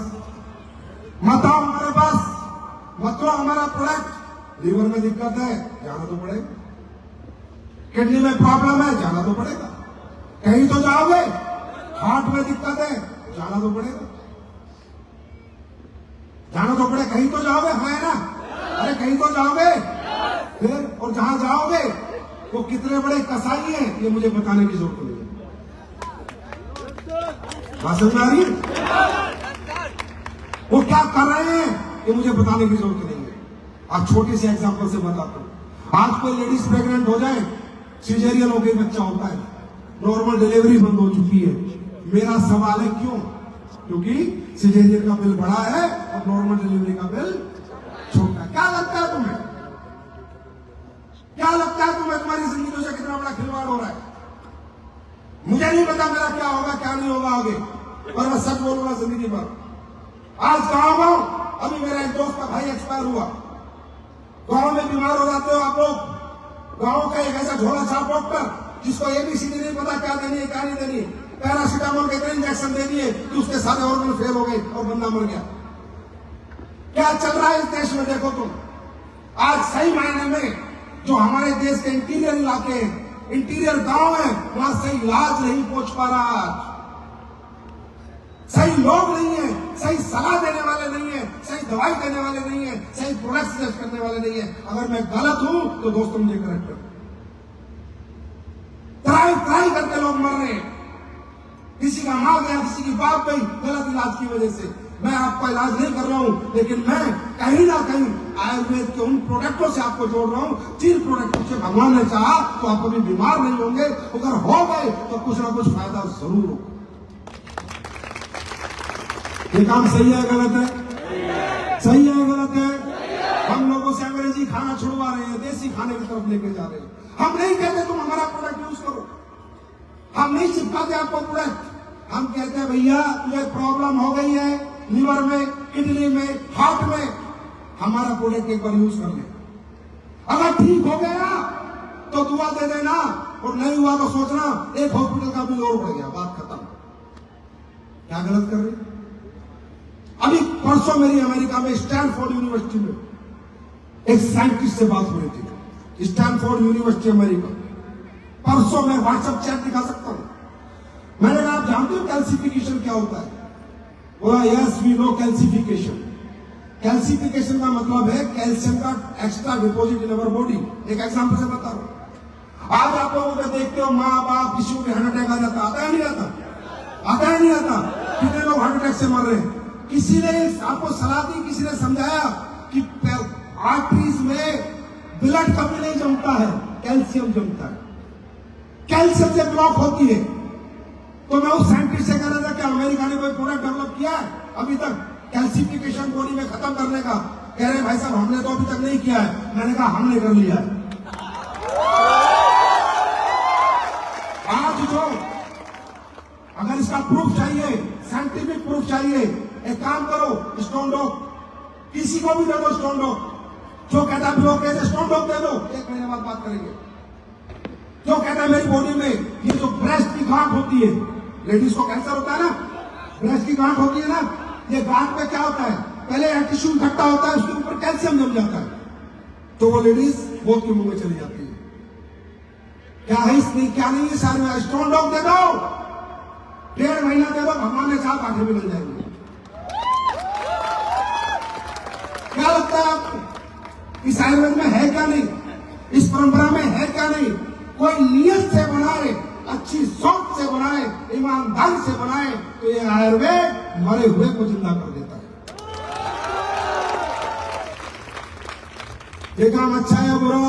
बताओ हमारा प्रोडक्ट। लीवर में दिक्कत है, जाना तो पड़ेगा। किडनी में प्रॉब्लम है, जाना तो पड़ेगा। कहीं तो जाओगे। हार्ट में दिक्कत है, जाना तो पड़ेगा, कहीं तो जाओगे, है ना? अरे कहीं तो जाओगे। फिर और जहां जाओगे वो कितने बड़े कसाई हैं ये मुझे बताने की जरूरत नहीं है। बात समझ में आ रही है? वो क्या कर रहे हैं ये मुझे बताने की जरूरत नहीं है। आज छोटे से एग्जांपल से बताता हूं। आज कोई लेडीज प्रेग्नेंट हो जाए, सिजेरियन हो गई, बच्चा होता है, नॉर्मल डिलीवरी बंद हो चुकी है, मेरा सवाल है क्यों? क्योंकि सिजेरियन का बिल बड़ा है और नॉर्मल डिलीवरी का बिल छोटा है। क्या लगता है तुम्हें? क्या लगता है तुम्हें तुम्हारी जिंदगी से कितना बड़ा खिलवाड़ हो रहा है? मुझे नहीं पता मेरा क्या होगा क्या नहीं होगा आगे, पर मैं सच बोलूंगा जिंदगी भर। आज गांव अभी मेरा एक दोस्त का भाई एक्सपायर हुआ। गांव में बीमार हो जाते हो आप लोग, गांव का एक ऐसा झोला छाप डॉक्टर जिसको एबीसीडी नहीं पता क्या देनी है क्या नहीं देनी, पैरासीटामोल के इतने इंजेक्शन दे दिए कि उसके सारे ऑर्गन फेल हो गए और बंदा मर गया। क्या चल रहा है इस देश में देखो तुम। आज सही मायने में जो हमारे देश के इंटीरियर इलाके हैं, इंटीरियर गांव है, वहां सही इलाज नहीं पहुंच पा रहा। आज सही लोग नहीं है, सही सलाह देने वाले नहीं है, सही दवाई देने वाले नहीं है, सही प्रोडक्ट सजेस्ट करने वाले नहीं है। अगर मैं गलत हूं तो दोस्तों मुझे करेक्ट करो। ट्राई करके लोग मर रहे हैं, किसी का मां गया, किसी की बाप गई गलत इलाज की वजह से। मैं आपका इलाज नहीं कर रहा हूं, लेकिन मैं कहीं ना कहीं आयुर्वेद के उन प्रोडक्टों से आपको जोड़ रहा हूं जिन प्रोडक्टों से भगवान ने चाहा तो आप कभी बीमार नहीं होंगे। अगर हो गए तो कुछ ना कुछ फायदा जरूर होगा। ये काम सही है गलत है? सही है गलत है? हम लोगों से अंग्रेजी खाना छुड़वा रहे हैं, देसी खाने की तरफ लेके जा रहे हैं। हम नहीं कहते तुम हमारा प्रोडक्ट यूज करो, हम नहीं चिपकाते आपको प्रोडक्ट। हम कहते हैं भैया तुझे प्रॉब्लम हो गई है लीवर में, किडनी में, हार्ट में, हमारा प्रोडक्ट एक बार यूज कर ले। अगर ठीक हो गया तो दुआ दे देना, और नहीं हुआ तो सोचना एक हॉस्पिटल का बिल और बढ़ गया, बात खत्म। क्या गलत कर रही? अभी परसों मेरी अमेरिका में स्टैनफोर्ड यूनिवर्सिटी में एक साइंटिस्ट से बात हुई थी, स्टैनफोर्ड यूनिवर्सिटी अमेरिका। परसों मैं व्हाट्सएप चैट दिखा सकता हूं। मैंने कहा आप जानते हो कैल्सिफिकेशन क्या होता है? बोला yes we know calcification. Calcification का मतलब है कैल्शियम का extra deposit in our body. एक एग्जांपल से बता रहा हूं। आज आप लोगों को देखते हो माँ बाप किसी को हार्ट अटैक आ जाता, आता है नहीं आता? आता है नहीं आता? कितने लोग हार्ट अटैक से मर रहे हैं? किसी ने आपको सलाह दी, किसी ने समझाया कि आर्टरीज में ब्लड कभी नहीं जमता है, कैल्शियम जमता है, कैल्शियम से ब्लॉक होती है। तो मैं उस साइंटिस्ट से कह रहा था कि अमेरिका ने कोई प्रोडक्ट डेवलप किया है अभी तक कैल्सिफिकेशन बॉडी में खत्म करने का? कह रहे भाई साहब हमने तो अभी तक नहीं किया है। मैंने कहा हमने कर लिया है। आज जो अगर इसका प्रूफ चाहिए, साइंटिफिक प्रूफ चाहिए, एक काम करो स्टोन डॉग किसी को भी दे दो, स्टोन डॉग जो कहता है ब्लॉक है स्टोन डॉग दे दो, 1 महीने बाद बात करेंगे। जो कहता है मेरी बॉडी में ये जो ब्रेस्ट की गांठ होती है, लेडीज को कैंसर होता है ना, ब्रेस्ट की गांठ होती है ना, ये गांठ में क्या होता है, पहले टिश्यू इकट्ठा होता है, उसके ऊपर कैल्शियम जम जाता है, तो वो लेडीज मौत के मुंह में चली जाती है। क्या है इसमें, क्या नहीं है सारे में? स्टोन डॉग दे दो, 1.5 महीना दे दो, भगवान ने चाहा आंखें भी लग जाएंगे। क्या लगता है आपको इस आयुर्वेद में है क्या नहीं, इस परंपरा में है क्या नहीं? कोई नियत से बनाए, अच्छी सोच से बनाए, ईमानदारी से बनाए तो ये आयुर्वेद मरे हुए को जिंदा कर देता है। ये काम अच्छा है बुरा?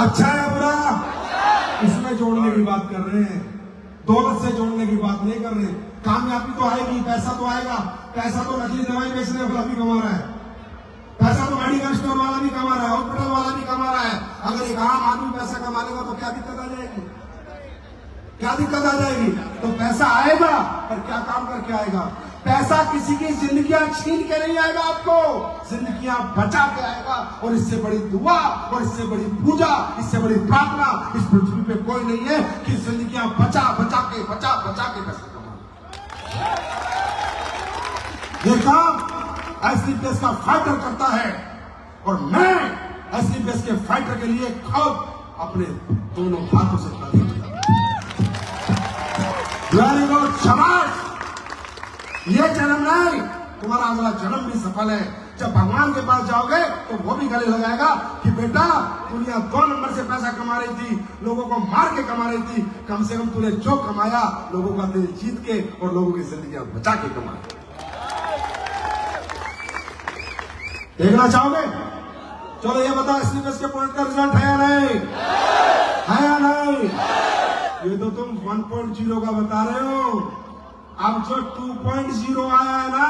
अच्छा है बुरा? इसमें जोड़ने की बात कर रहे हैं, दौलत से जोड़ने की बात नहीं कर रहे। कामयाबी तो आएगी, पैसा तो आएगा, पैसा तो नकली दवाई बेचने वाला भी कमा रहा है, पैसा तो मेडिकल स्टोर वाला भी कमा रहा है, हॉस्पिटल वाला भी कमा रहा है। अगर एक आम आदमी पैसा कमा लेगा तो क्या दिक्कत आ जाएगी? क्या दिक्कत आ जाएगी? तो पैसा आएगा पर क्या काम करके आएगा? पैसा किसी की जिंदगियां छीन के नहीं आएगा, आपको जिंदगियां बचा के आएगा। और इससे बड़ी दुआ और इससे बड़ी पूजा, इससे बड़ी प्रार्थना इस पृथ्वी पे कोई नहीं है कि जिंदगियां बचा बचा के पैसा कमा। ये काम एसलीपीएस का फाइटर करता है और मैं एसलीपीएस के फाइटर के लिए खुद अपने दोनों हाथों से तारीफ करता हूं। वेरी गुड, शाबाश। ये जन्म नहीं, तुम्हारा अगला जन्म भी सफल है। जब भगवान के पास जाओगे तो वो भी गले लगाएगा कि बेटा दुनिया 2 नंबर से पैसा कमा रही थी, लोगों को मार के कमा रही थी, कम से कम तूने जो कमाया लोगों का दिल जीत के और लोगों की जिंदगी बचा के कमाया। देखना चाहोगे? चलो ये बताओ एसलीपीएस के पॉइंट का रिजल्ट है या नहीं? है या नहीं? ये तो तुम 1.0 का बता रहे हो। अब जो 2.0 आया है ना,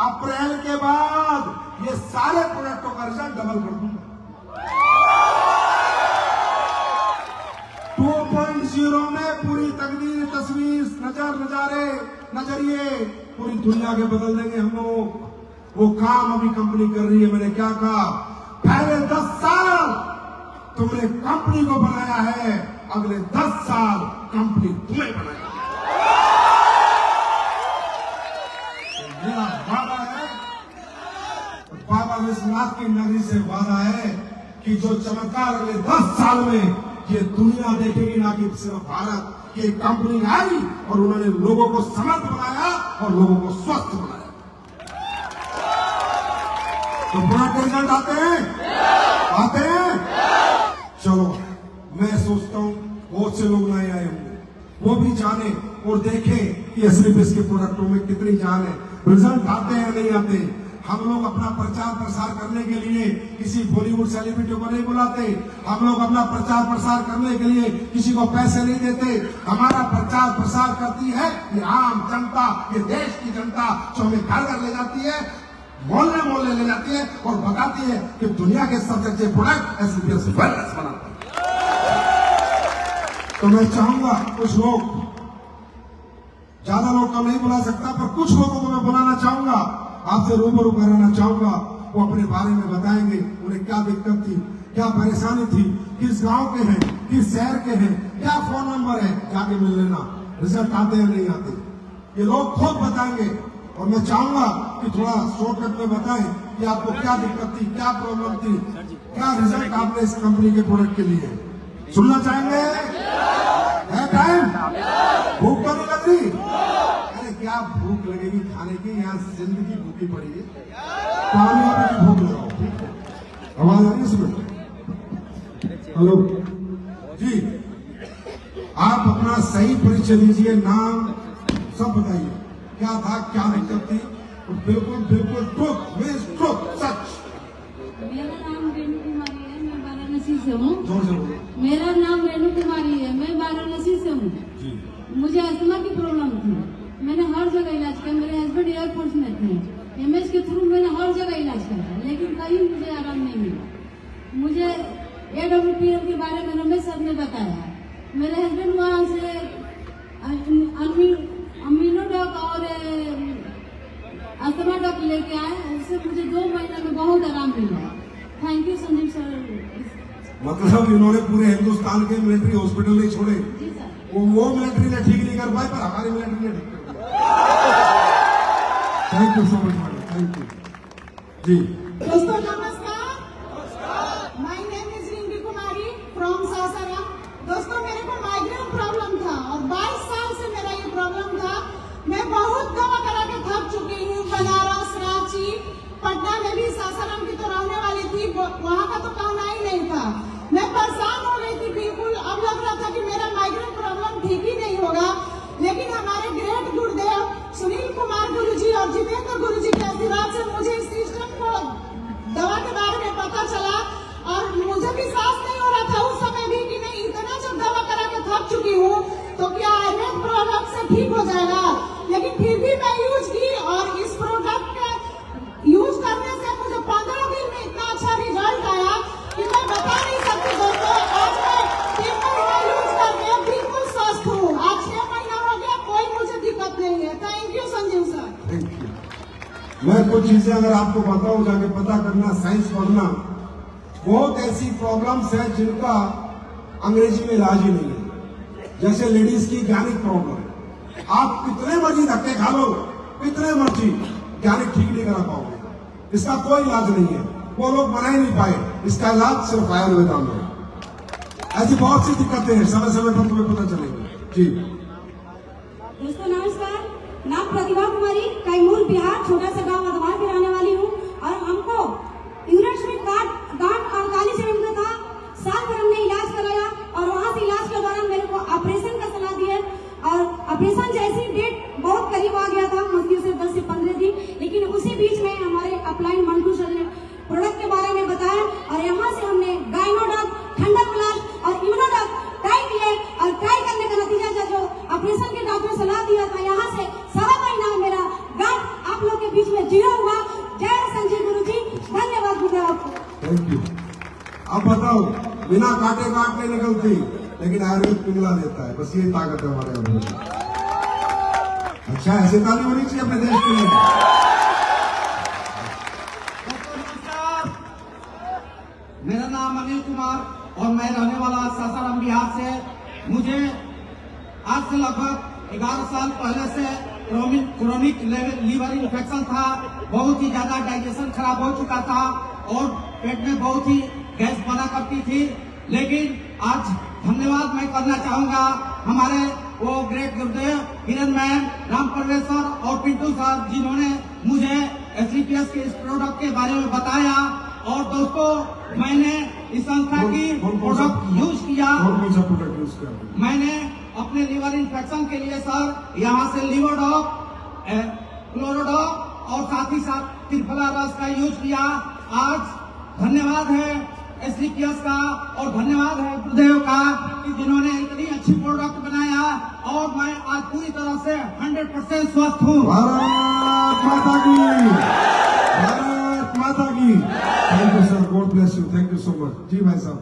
अप्रैल के बाद ये सारे प्रोडक्टों का रिजल्ट डबल कर दूंगा। 2.0 में पूरी तकदीर, तस्वीर, नजरिए पूरी दुनिया के बदल देंगे हम लोग। वो काम अभी कंपनी कर रही है। मैंने क्या कहा? पहले 10 साल तुमने कंपनी को बनाया है, अगले 10 साल कंपनी तुम्हें बनाएगी। मेरा वादा है, बाबा विश्वनाथ की नगरी से वादा है कि जो चमत्कार अगले 10 साल में ये दुनिया देखेगी, ना कि सिर्फ भारत। ये कंपनी आई और उन्होंने लोगों को समर्थ बनाया और लोगों को स्वस्थ बनाया। तो प्रोडक्ट के रिजल्ट आते हैं। चलो मैं सोचता हूं बहुत से लोग नए आए होंगे, वो भी जाने और देखें कि एसलीपीएस के प्रोडक्टों में कितनी जान है। रिजल्ट आते हैं नहीं आते? हम लोग अपना प्रचार प्रसार करने के लिए किसी बॉलीवुड सेलिब्रिटी को नहीं बुलाते। हम लोग अपना प्रचार प्रसार करने के लिए किसी को पैसे नहीं देते। हमारा प्रचार प्रसार करती है ये आम जनता, ये देश की जनता, जो हमें घर घर ले जाती है, मोहल्ले मोहल्ले ले जाती है और बताती है कि दुनिया के सबसे अच्छे प्रोडक्ट एसलीपीएस वेलनेस बनाते हैं। तो मैं चाहूंगा कुछ लोग, ज्यादा लोग तो नहीं बुला सकता, पर कुछ लोगों को मैं बुलाना चाहूंगा, आपसे रूबरू कराना चाहूंगा। वो अपने बारे में बताएंगे, उन्हें क्या दिक्कत थी, क्या परेशानी थी, किस गांव के हैं, किस शहर के हैं, क्या फोन नंबर है, जाके मिल लेना। रिजल्ट आते हैं नहीं आते ये लोग खुद बताएंगे। और मैं चाहूंगा कि थोड़ा शॉर्टकट में बताएं कि आपको क्या दिक्कत थी, क्या प्रॉब्लम थी, क्या रिजल्ट आपने इस कंपनी के प्रोडक्ट के लिए। सुनना चाहेंगे? है टाइम? भूख तो नहीं लग रही? अरे क्या भूख लगेगी खाने की, यहाँ जिंदगी भूखी पड़ी है। कामयाबी की भूख लगाओ। ठीक है, आवाज आ रही है इसमें? हेलो जी, आप अपना सही परिचय दीजिए, नाम सब बताइए, क्या था, क्या दिक्कत थी। बिल्कुल बिल्कुल ट्रुथ, सच। मेरा नाम रेणु कुमारी है, मैं वाराणसी से हूँ। जोर से बोलो। मेरा नाम रेणु कुमारी है, मैं वाराणसी से हूँ। मुझे अस्थमा की प्रॉब्लम थी, मैंने हर जगह इलाज किया। मेरे हस्बैंड एयरफोर्स में थे, एमएस के थ्रू मैंने हर जगह इलाज किया, लेकिन कहीं मुझे आराम नहीं मिला। मुझे AWPL के बारे में रमेश सर ने बताया। मेरे हस्बैंड वहाँ से अमीनोडॉक और अस्थमा डॉक लेके आए, उससे मुझे 2 महीने में बहुत आराम मिला। Thank you Sanjeev sir. मतलब इन्होंने पूरे हिंदुस्तान के मिलिट्री हॉस्पिटल नहीं छोड़े। जी सर। वो मिलिट्री ने ठीक नहीं कर पाए, पर हमारी मिलिट्री ने ठीक कर दिया। Thank you so much, thank you ji. दोस्तों नमस्कार, my name is Rinki Kumari from Sasaram. दोस्तों मेरे को माइग्रेन प्रॉब्लम था और 22 साल से मेरा ये प्रॉब्लम था। मैं बहुत दवा करा के थक चुकी हूँ। बनारस, रांची, पटना में भी सासाराम की तो रहने वाली थी, वहाँ का तो कहना ही नहीं था। मैं परेशान हो गई थी बिल्कुल। अब लग रहा था कि मेरा माइग्रेन प्रॉब्लम ठीक ही नहीं होगा, लेकिन हमारे ग्रेट गुरुदेव सुनील कुमार गुरुजी और जितेंद्र गुरुजी के आशीर्वाद से मुझे इस सिस्टम को, दवा के बारे में पता चला और मुझे विश्वास नहीं हो रहा था उस समय भी कि मैं इतना जब दवा करा के थक चुकी हूँ तो क्या आयुर्वेद प्रोडक्ट से ठीक हो जाएगा। लेकिन फिर भी मैं यूज की और इस प्रोडक्ट का यूज करने से मुझे 15 दिन में इतना अच्छा रिजल्ट आया कि मैं बता नहीं सकती दोस्तों। आज मैं 3 महीना यूज करके बिल्कुल स्वस्थ हूँ। आज 6 महीना हो गया, कोई मुझे दिक्कत नहीं है। Thank you Sanjeev sir. Thank you. मैं कुछ चीजें अगर आपको बताऊं, जाके पता करना, साइंस पढ़ना। बहुत ऐसी प्रॉब्लम्स है जिनका अंग्रेजी में इलाज ही नहीं है। जैसे लेडीज की गैनिक प्रॉब्लम, आप कितने मर्जी धक्के खा लो, कितने मर्जी, गैनिक ठीक नहीं करा पाओगे। इसका कोई इलाज नहीं है, वो लोग बना ही नहीं पाए। इसका इलाज सिर्फ आयुर्वेदा में है। ऐसी बहुत सी दिक्कतें हैं, समय समय पर तुम्हें पता चलेगी जी। दोस्तों नमस्कार, नाम प्रतिभा कुमारी, कैमूर बिहार, छोटा सा थैंक यू। अब बताओ, बिना काटे काट नहीं निकलती, लेकिन आयुर्वेद पिघला देता है। बस ये ताकत है हमारे अंदर। अच्छा, ऐसे ताली होनी चाहिए अपने देश के लिए। मेरा नाम अनिल कुमार और मैं रहने वाला सासाराम बिहार से। मुझे आज से लगभग 11 साल पहले से क्रोनिक लीवर इन्फेक्शन था। बहुत ही ज्यादा डाइजेशन खराब हो चुका था और पेट में बहुत ही गैस बना करती थी। लेकिन आज धन्यवाद मैं करना चाहूंगा हमारे वो ग्रेट गुरुदेव हिरन मैन, राम परमेश्वर और पिंटू सर, जिन्होंने मुझे SCPS के इस प्रोडक्ट के बारे में बताया। और दोस्तों, मैंने इस संस्था की प्रोडक्ट यूज किया। कौन सा प्रोडक्ट यूज किया? मैंने अपने लीवर इन्फेक्शन के लिए सर यहाँ से लिवोडॉक, क्लोरोडॉक और साथ ही साथ त्रिफला रस का यूज किया। आज धन्यवाद है SCPS का और धन्यवाद है गुरुदेव का कि जिन्होंने इतनी अच्छी प्रोडक्ट बनाया और मैं आज पूरी तरह से 100% स्वस्थ हूँ। भारत माता की, भारत माता की। Thank you sir, God bless you, thank you so much. जी भाई साहब,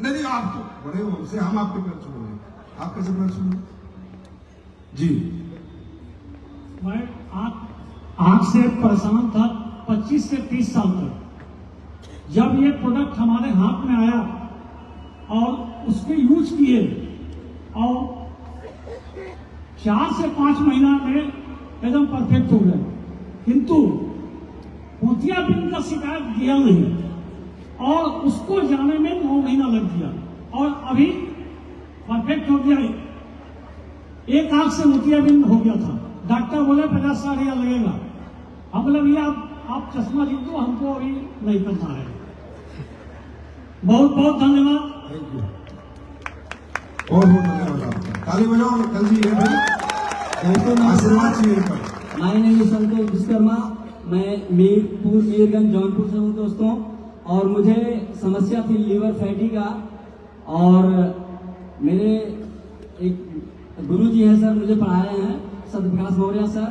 नहीं आप तो बड़े हो हमसे, हम आपके पैर छूएंगे, आप कैसे पैर छूएंगे? जी। मैं आंख से परेशान था 25 से 30 साल तक। जब ये प्रोडक्ट हमारे हाथ में आया और उसके यूज किए और 4 से 5 महीना में एकदम परफेक्ट हो गया। किंतु मोतियाबिंद का शिकायत किया नहीं और उसको जाने में 9 महीना लग गया और अभी परफेक्ट हो गया। एक आंख से मोतियाबिंद हो गया था। डॉक्टर बोले 50-60 हजार लगेगा। हम बोले भैया आप चश्मा जीत दो, हमको अभी नहीं करना है। बहुत बहुत धन्यवाद। थैंक यू, बहुत बहुत धन्यवाद आपका। ताली बजाओ कल जी, ये भाई आशीर्वाद चाहिए पर। माय नेम इज संतोष विश्वकर्मा। मैं मीरगंज जौनपुर से हूँ दोस्तों। और मुझे समस्या थी लीवर फैटी का और मेरे एक गुरुजी हैं सर, मुझे पढ़ाए हैं सत्यप्रकाश मौर्य सर,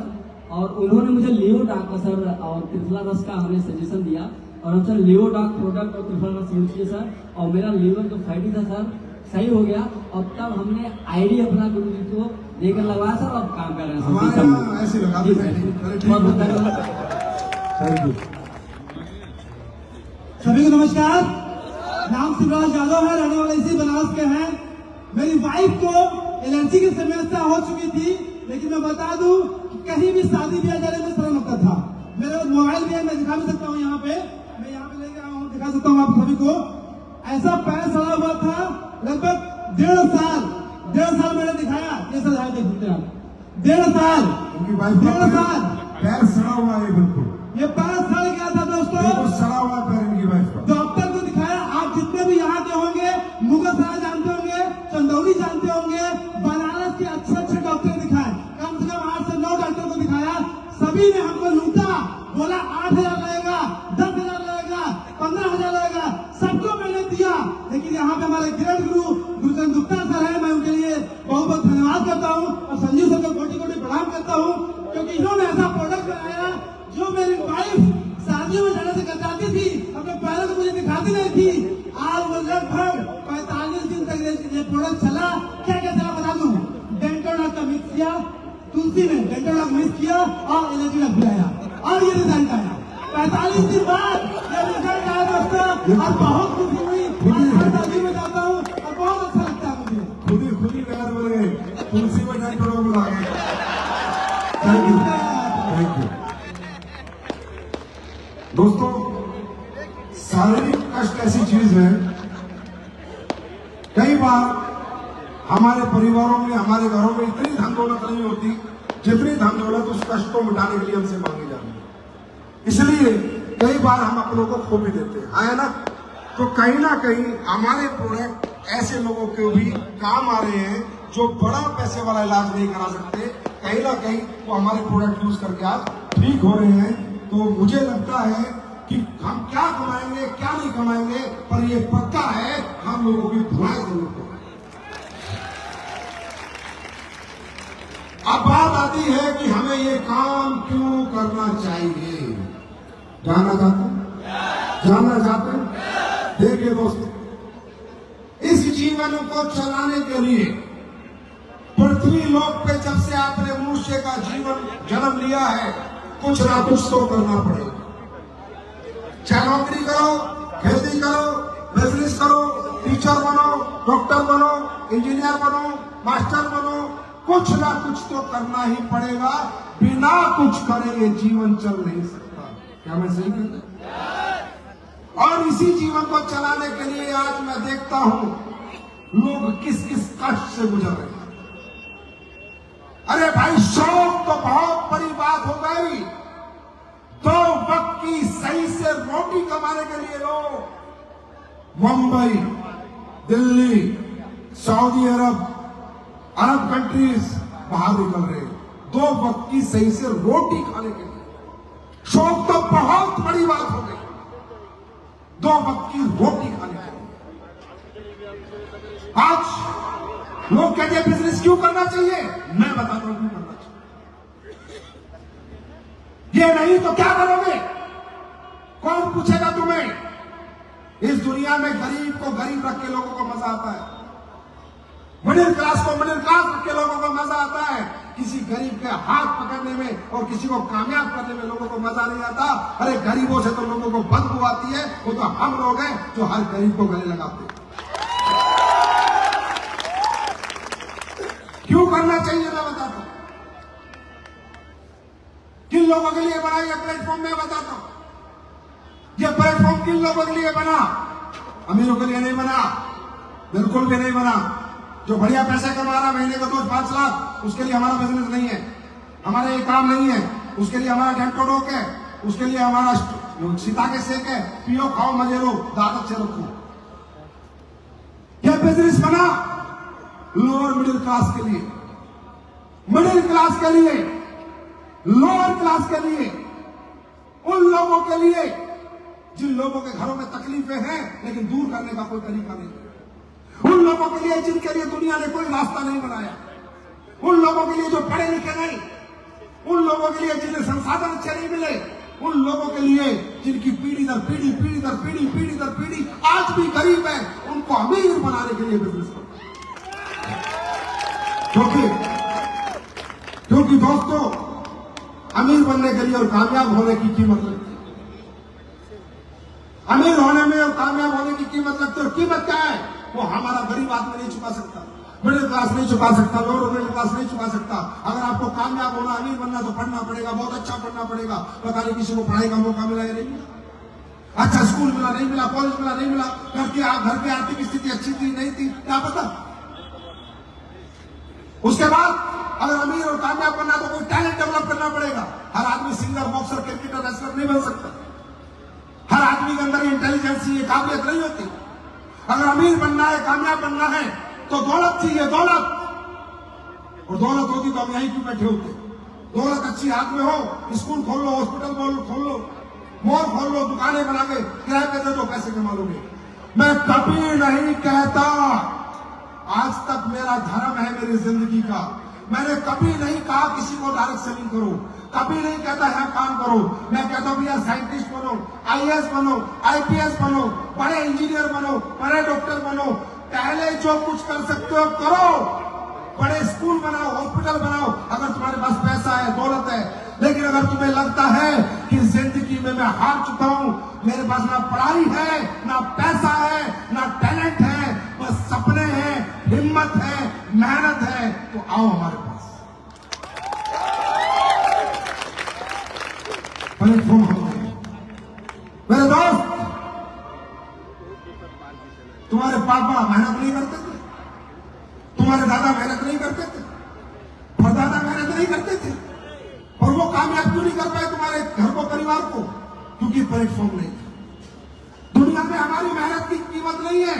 और उन्होंने मुझे लियोडॉक का सर और त्रिफला रस का हमें सजेशन दिया और हम सर लियोडॉक प्रोडक्ट और त्रिफला रस यूज किए सर और मेरा लीवर जो फैटी था सर सही हो गया। और तब हमने आईडी अपना गुरु जी को देकर लगवाया सर और काम कर रहे हैं हमारे यहाँ ऐसे लगा दी। बहुत बहुत धन्यवाद। Thank you. सभी को नमस्कार। नाम शिवराज यादव है, रहने वाले इसी बनारस के हैं। मेरी वाइफ को एलर्जी की समस्या हो चुकी थी, लेकिन मैं बता दूं कि कहीं भी शादी ब्याह जाने में शर्म लगता था। मेरे मोबाइल भी है, मैं दिखा भी सकता हूँ यहाँ पे, मैं यहाँ पे लेके आया हूँ, दिखा सकता हूँ आप सभी को। ऐसा पैर सड़ा हुआ था लगभग 1.5 साल मैंने दिखाया। ये सर देख सकते हैं आप, 1.5 साल, उनकी वाइफ 1.5 साल पैर सड़ा हुआ है, बिल्कुल ये पैर सड़ गया था दोस्तों। बिल्कुल सड़ा हुआ पैर इनकी वाइफ का। डॉक्टर को दिखाया। आप जितने भी यहाँ के होंगे, मुगलसराय जानते होंगे, चंदौली जानते होंगे, बनारस के अच्छे डॉक्टर दिखाए। कम से कम 8 से 9 डॉक्टर को दिखाया। सभी ने हमको लूटा, बोला 8,000 लगेगा, 10,000 लगेगा, 15,000 लगेगा, सबको मैंने दिया। लेकिन यहाँ पे हमारे ग्रेट गुरु गुरुचंद गुप्ता सर है, मैं उनके लिए बहुत बहुत धन्यवाद करता हूँ और संजीव सर को कोटि कोटि प्रणाम करता हूँ, क्योंकि इन्होंने ऐसा प्रोडक्ट बनाया जो मेरी वाइफ शादियों में जाने से कतराती थी, अपने पैरों को मुझे दिखाती नहीं थी। आज वो लगभग 45 दिन तक ये प्रोडक्ट चला। क्या क्या चला बता दूं। डेंटोडॉक का मिक्स किया, तुलसी में डेंटोडॉक मिक्स किया और एलर्जी का बुलाया और ये रिजल्ट आया। 45 दिन बाद ये रिजल्ट आया दोस्तों और बहुत खुशी हुई। हर शादी में जाता हूँ और बहुत अच्छा लगता है मुझे। खुद ही पैर बन गए, तुलसी में डॉक्टरों को ला गए। Thank you, thank you. दोस्तों, शारीरिक कष्ट ऐसी चीज है, कई बार हमारे परिवारों में, हमारे घरों में इतनी धन दौलत नहीं होती जितनी धन दौलत उस कष्ट को मिटाने के लिए हमसे मांगी जाती है। इसलिए कई बार हम अपनों को खो भी देते हैं, है ना। तो कहीं ना कहीं हमारे प्रोडक्ट ऐसे लोगों के भी काम आ रहे हैं जो बड़ा पैसे वाला इलाज नहीं करा सकते, कहीं ना कहीं वो हमारे प्रोडक्ट यूज करके आज ठीक हो रहे हैं। तो मुझे लगता है कि हम क्या कमाएंगे क्या नहीं कमाएंगे, पर ये पक्का है हम लोगों की दुआएं जरूर करें। अब बात आती है कि हमें ये काम क्यों करना चाहिए। जानना चाहते हैं? को चलाने के लिए पृथ्वी लोक पे जब से आपने मनुष्य का जीवन जन्म लिया है, कुछ ना कुछ तो करना पड़ेगा। चाहे नौकरी करो, खेती करो, बिजनेस करो, टीचर बनो, डॉक्टर बनो, इंजीनियर बनो, मास्टर बनो, कुछ ना कुछ तो करना ही पड़ेगा। बिना कुछ करे ये जीवन चल नहीं सकता। क्या मैं सही कहता? और इसी जीवन को चलाने के लिए आज मैं देखता हूं लोग किस किस कष्ट से गुजर रहे हैं। अरे भाई, शौक तो बहुत बड़ी बात हो गई। 2 वक्त की सही से रोटी कमाने के लिए लोग मुंबई, दिल्ली, सऊदी अरब, अरब कंट्रीज बाहर निकल रहे हैं 2 वक्त की सही से रोटी खाने के लिए। शौक तो बहुत बड़ी बात हो गई, 2 वक्त की रोटी खाने के लिए। आज लोग कहते हैं बिजनेस क्यों करना चाहिए, मैं बताता हूं क्यों करना चाहिए। ये नहीं तो क्या करोगे? कौन पूछेगा तुम्हें? इस दुनिया में गरीब को गरीब रख के लोगों को मजा आता है, मिडिल क्लास को मिडिल क्लास रख के लोगों को मजा आता है। किसी गरीब के हाथ पकड़ने में और किसी को कामयाब करने में लोगों को मजा नहीं आता। अरे गरीबों से तो लोगों को बदबू आती है, वो तो हम लोग हैं जो हर गरीब को गले लगाते हैं। क्यों करना चाहिए मैं बताता हूं। किन लोगों के लिए बना यह प्लेटफॉर्म मैं बताता हूं। यह प्लेटफॉर्म किन लोगों के लिए बना? अमीरों के लिए नहीं बना, बिल्कुल भी नहीं बना। जो बढ़िया पैसे कमा रहा, महीने का 2-5 लाख, उसके लिए हमारा बिजनेस नहीं है, हमारा ये काम नहीं है। उसके लिए हमारा डेंटोडोक है, उसके लिए हमारा सीता के सेक है, पियो खाओ मजे लो, दादत से रखो। यह बिजनेस बना लोअर मिडिल क्लास के लिए, मिडिल क्लास के लिए, लोअर क्लास के लिए, उन लोगों के लिए जिन लोगों के घरों में तकलीफें हैं लेकिन दूर करने का कोई तरीका नहीं, उन लोगों के लिए जिनके लिए दुनिया ने कोई रास्ता नहीं बनाया, उन लोगों के लिए जो पढ़े लिखे नहीं, उन लोगों के लिए जिन्हें संसाधन अच्छे नहीं मिले, उन लोगों के लिए जिनकी पीढ़ी दर पीढ़ी, पीढ़ी दर पीढ़ी, पीढ़ी दर पीढ़ी आज भी गरीब है, उनको अमीर बनाने के लिए बिजनेस करो। क्योंकि दोस्तों, अमीर बनने के लिए और कामयाब होने की कीमत लगती है। अमीर होने में और कामयाब होने की कीमत लगती है। और कीमत क्या है? वो हमारा गरीब आदमी नहीं चुका सकता, मिडिल क्लास नहीं चुका सकता, लोअर मिडिल क्लास नहीं चुका सकता। अगर आपको कामयाब होना, अमीर बनना तो पढ़ना पड़ेगा, बहुत अच्छा पढ़ना पड़ेगा। पता नहीं किसी को पढ़ाई का मौका मिला या नहीं मिला, अच्छा स्कूल मिला नहीं मिला, कॉलेज मिला नहीं मिला, घर की आर्थिक स्थिति अच्छी थी नहीं थी, क्या पता। उसके बाद अगर अमीर और कामयाब बनना तो कोई टैलेंट डेवलप करना पड़ेगा। हर आदमी सिंगर, बॉक्सर, क्रिकेटर, रेसलर नहीं बन सकता। हर आदमी के अंदर इंटेलिजेंस, ये काबिलियत नहीं होती। अगर अमीर बनना है, कामयाब बनना है तो दौलत चाहिए, दौलत। और दौलत होती तो हम यहीं क्यों बैठे होते? दौलत अच्छी हाथ में हो, स्कूल खोल लो, हॉस्पिटल खोल लो, मॉल खोल लो, दुकानें बना के किराए पे दे दो, पैसे कमा लोगे। मैं कभी नहीं कहता, आज तक मेरा धर्म है मेरी जिंदगी का, मैंने कभी नहीं कहा किसी को डायरेक्ट सेलिंग करो, कभी नहीं कहता है काम करो। मैं कहता हूं यार साइंटिस्ट बनो, आईएएस बनो, आईपीएस बनो, बड़े इंजीनियर बनो, बड़े डॉक्टर बनो, पहले जो कुछ कर सकते हो करो। बड़े स्कूल बनाओ, हॉस्पिटल बनाओ, अगर तुम्हारे पास पैसा है, दौलत है। लेकिन अगर तुम्हें लगता है कि जिंदगी में मैं हार चुका हूं, मेरे पास ना पढ़ाई है, ना पैसा है, ना टैलेंट है, बस सपने हैं, हिम्मत है, मेहनत है, तो आओ हमारे पास। प्लेटफॉर्म हम मेरे दोस्त, तुम्हारे पापा मेहनत नहीं करते थे, तुम्हारे दादा मेहनत नहीं करते थे, परदादा मेहनत नहीं करते थे, और वो कामयाब क्यों नहीं कर पाए तुम्हारे घर को, परिवार को? क्योंकि प्लेटफॉर्म नहीं था। दुनिया में हमारी मेहनत की कीमत नहीं है,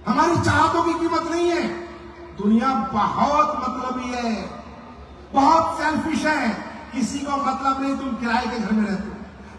हमारी चाहतों की कीमत नहीं है। दुनिया बहुत मतलबी है, बहुत सेल्फिश है। किसी को मतलब नहीं तुम किराए के घर में रहते हो,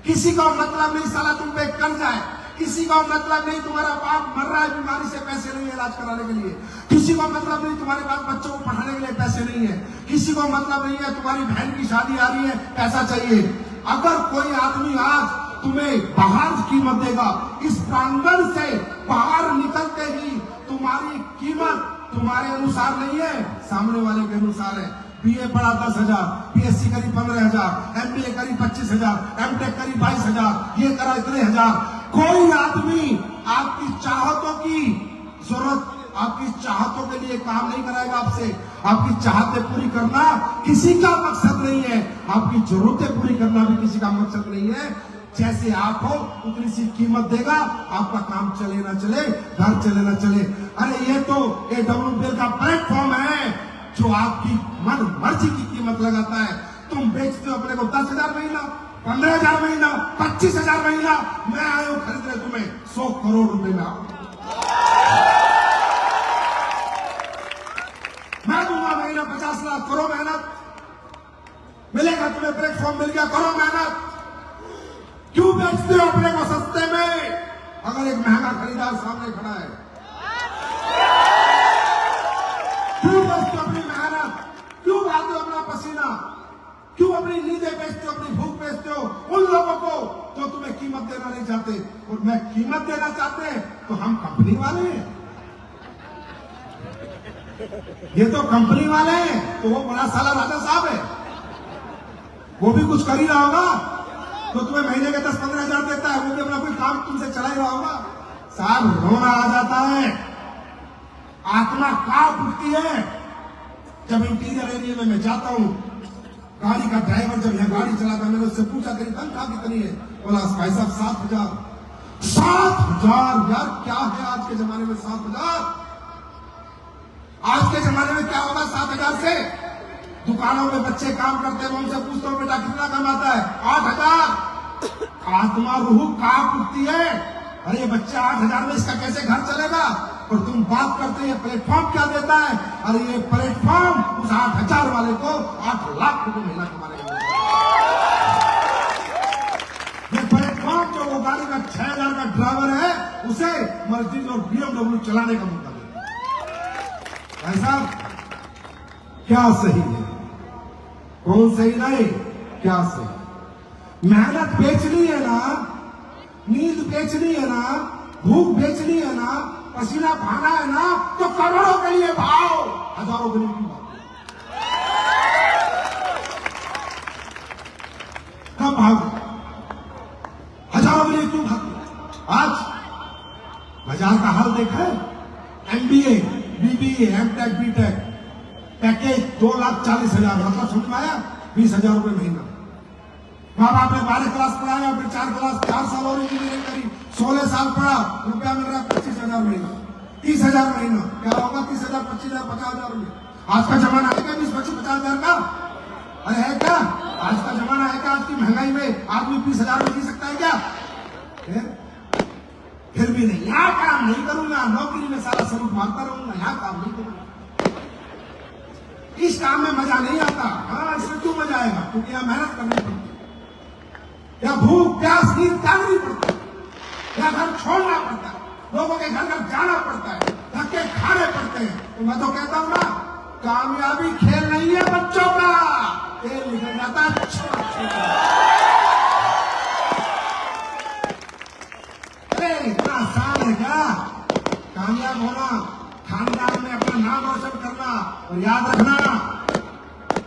किसी को मतलब नहीं साला तुम पे कर्ज है, किसी को मतलब नहीं तुम्हारा बाप मर रहा है बीमारी से, पैसे नहीं है इलाज कराने के लिए, किसी को मतलब नहीं तुम्हारे पास बच्चों को पढ़ाने के लिए पैसे नहीं है, किसी को मतलब नहीं है तुम्हारी बहन की शादी आ रही है, पैसा चाहिए। अगर कोई आदमी आज तुम्हें बाहर कीमत देगा, इस प्रांगण से बाहर निकलते ही तुम्हारी कीमत तुम्हारे अनुसार नहीं है, सामने वाले के अनुसार है। बीए पढ़ा 10,000, बीएससी करी 15,000, एमबीए करी 25,000, एमटेक करी 22,000, ये करा इतने हजार। कोई आदमी आपकी चाहतों की जरूरत, आपकी चाहतों के लिए काम नहीं कराएगा आपसे। आपकी चाहतें पूरी करना किसी का मकसद नहीं है, आपकी जरूरतें पूरी करना भी किसी का मकसद नहीं है। जैसे आप हो उतनी सी कीमत देगा, आपका काम चले ना चले, घर चले ना चले। अरे ये तो AWBL का प्लेटफॉर्म है जो आपकी मन मर्जी की कीमत लगाता है। तुम बेचते हो अपने को 10,000 महीना, 15,000 महीना, 25,000 महीना, मैं आया हूं खरीदने तुम्हें 100 करोड़ रुपए में। मैं दूंगा महीना 50 लाख, करो मेहनत, मिलेगा तुम्हें प्लेटफॉर्म, मिल गया, करो मेहनत। क्यों बेचते हो अपने को सस्ते में अगर एक महंगा खरीदार सामने खड़ा है? क्यों बेचते हो अपनी मेहनत, क्यों बहाते हो अपना पसीना, क्यों अपनी नींदें बेचते हो, अपनी भूख बेचते हो उन लोगों को जो तुम्हें कीमत देना नहीं चाहते? और मैं कीमत देना चाहते हैं तो हम कंपनी वाले हैं, ये तो कंपनी वाले हैं। तो वो बड़ा साला राजा साहब है, वो भी कुछ कर ही रहा होगा, तो तुम्हें महीने के 10-15 हजार देता है, वो भी अपना कोई काम तुमसे चला ही रहा होगा। साहब रोना आ जाता है, आत्मा कांप उठती है जब इंटीरियर एरिया में मैं जाता हूं। गाड़ी का ड्राइवर जब यहां गाड़ी चलाता है, मैंने उससे पूछा तेरी तनख्वाह कितनी है? बोला भाई साहब 7,000। 7,000 यार, क्या है आज के जमाने में 7,000? आज के जमाने में क्या होगा 7,000 से? दुकानों में बच्चे काम करते हैं, मैं उनसे पूछता हूँ बेटा कितना कमाता है? 8,000। आत्मा रूह कांप उठती है, अरे ये बच्चा 8,000 में इसका कैसे घर चलेगा? और तुम बात करते हैं प्लेटफॉर्म क्या देता है? अरे ये प्लेटफॉर्म उस 8,000 वाले को 8 लाख रुपए महीना कमाने का। ये प्लेटफॉर्म जो वो गाड़ी का 6,000 का ड्राइवर है उसे मर्सिडीज और BMW चलाने का मौका देता है। ऐसा क्या सही है, कौन सही नहीं, क्या सही? मेहनत बेचनी है ना, नींद बेचनी है ना, भूख बेचनी है ना, पसीना बहाना है ना, तो करोड़ों के लिए भाव, हजारों के लिए क्यों भाव? कब भाव? हजारों के लिए क्यों भाव? आज बाजार का हाल देखा है? MBA, BBA, MTech, BTech package 2,40,000, मतलब समझ में आया? 20,000 रुपए महीना। माँ बाप ने 12 क्लास पढ़ाया, फिर 4 साल और इंजीनियरिंग करी, 16 साल पढ़ा, रुपया मिल रहा है 25,000 महीना, 30,000 महीना। क्या होगा 30,000, 25,000, 50,000 में? आज का जमाना है क्या 20-25-50,000 का? अरे है क्या? आज का जमाना है क्या? आज की महंगाई में आदमी 20,000 में जी सकता है क्या? फिर भी नहीं, यहाँ काम नहीं करूंगा, नौकरी में सारा स्वरूप मारता रहूंगा, यहाँ काम नहीं करूंगा, इस काम में मजा नहीं आता। हाँ, इसमें क्यों मजा आएगा? क्योंकि यहाँ मेहनत करनी पड़ती है, या भूख प्यास नींद त्यागनी पड़ती है, या घर छोड़ना पड़ता है, लोगों के घर घर जाना पड़ता है, धक्के खाने पड़ते हैं। तो मैं तो कहता हूँ ना, कामयाबी खेल नहीं है बच्चों का, खेल निकल जाता है इतना आसान है क्या कामयाब होना? खानदान में अपना नाम रोशन करना, और याद रखना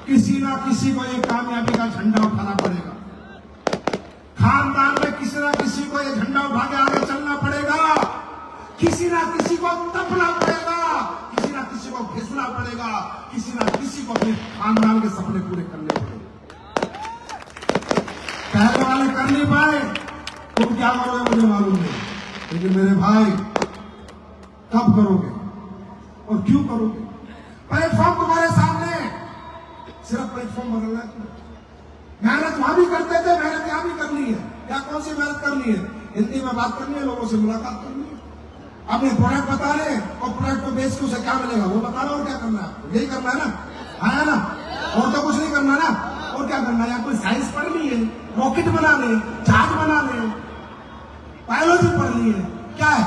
किसी ना किसी को ये कामयाबी का झंडा उठाना पड़ेगा। खानदान में किसी ना किसी को ये झंडा उठा के आगे चलना पड़ेगा, किसी ना किसी को तपना पड़ेगा, किसी ना किसी को घिसना पड़ेगा, किसी ना किसी को अपने खानदान के सपने पूरे करने पड़ेंगे। पहले वाले कर नहीं पाए, तुम क्या करोगे मुझे मालूम नहीं, लेकिन मेरे भाई कब करोगे और क्यों करोगे? प्लेटफॉर्म तुम्हारे सामने, सिर्फ प्लेटफॉर्म बदलना है। मेहनत वहां भी करते थे, मेहनत यहां भी करनी है। क्या कौन सी मेहनत करनी है? हिंदी में बात करनी है, लोगों से मुलाकात करनी है, अपने प्रोडक्ट बता रहे और प्रोडक्ट को बेच के उसे क्या मिलेगा वो बताना, और क्या करना है? यही करना है ना, है ना? और तो कुछ नहीं करना ना, और क्या करना है? या कोई साइंस पढ़नी है, रॉकेट बना ले, जहाज बना ले, बायोलॉजी पढ़नी है, क्या है?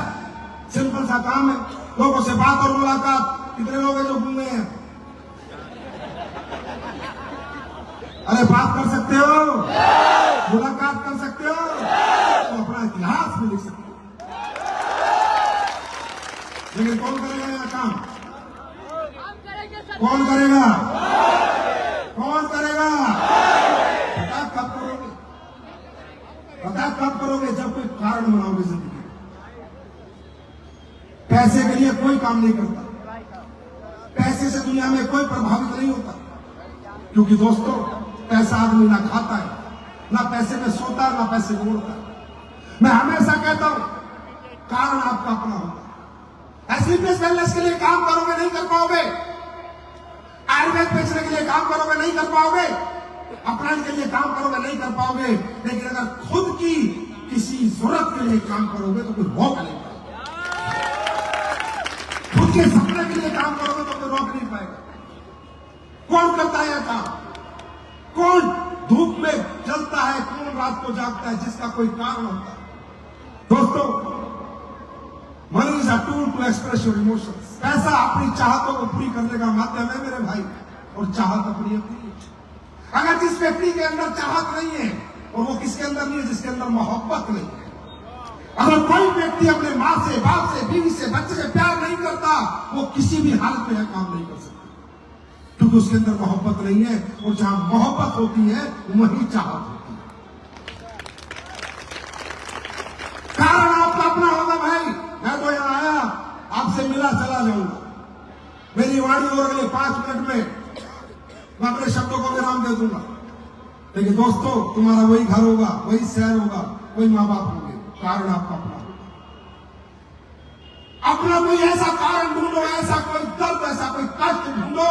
सिंपल सा काम है, लोगों से बात और मुलाकात। कितने लोग हैं जो घूम गए हैं? अरे बात कर सकते हो, मुलाकात कर सकते हो, तो अपना इतिहास भी लिख सकते हो। लेकिन कौन करेगा मेरा काम? कौन करेगा? कौन करेगा? पता कब करोगे? पता कब करोगे? जब कोई कारण बनाओगे जिंदगी में। पैसे के लिए कोई काम नहीं करता, पैसे से दुनिया में कोई प्रभावित नहीं होता, क्योंकि दोस्तों पैसा आदमी ना खाता है, ना पैसे में सोता है, ना पैसे में उड़ता है। मैं हमेशा कहता हूं कारण आपका अपना होगा। एसलीपीएस वेलनेस के लिए काम करोगे नहीं कर पाओगे, आयुर्वेद बेचने के लिए काम करोगे नहीं कर पाओगे, अपराध के लिए काम करोगे नहीं कर पाओगे, लेकिन अगर खुद की किसी जरूरत के लिए काम करोगे तो कोई रोक नहीं पाएगा। खुद के सपने के लिए काम करोगे तो कोई रोक नहीं पाएगा। कौन करता है काम? कौन धूप में जलता है? कौन रात को जागता है? जिसका कोई कारण होता है। दोस्तों, money is a tool to express your emotions. पैसा अपनी चाहतों को पूरी करने का माध्यम है मेरे भाई, और चाहत अपनी अपनी। अगर जिस व्यक्ति के अंदर चाहत नहीं है, और वो किसके अंदर नहीं है? जिसके अंदर मोहब्बत नहीं है। अगर कोई व्यक्ति अपने माँ से, बाप से, बीवी से, बच्चे से प्यार नहीं करता, वो किसी भी हालत में काम नहीं कर सकता, क्योंकि उसके अंदर मोहब्बत नहीं है। और जहां मोहब्बत होती है वहीं चाहत होती है। कारण आपका अपना होगा भाई। मैं तो यहां आया, आपसे मिला, चला जाऊंगा। मेरी वाणी और अगले 5 मिनट में मैं अपने शब्दों को विराम दे दूंगा, लेकिन दोस्तों तुम्हारा वही घर होगा, वही शहर होगा, वही माँ बाप होंगे। कारण आपका अपना होगा। अपना कोई ऐसा कारण ढूंढो, ऐसा कोई दर्द, ऐसा कोई कष्ट ढूंढो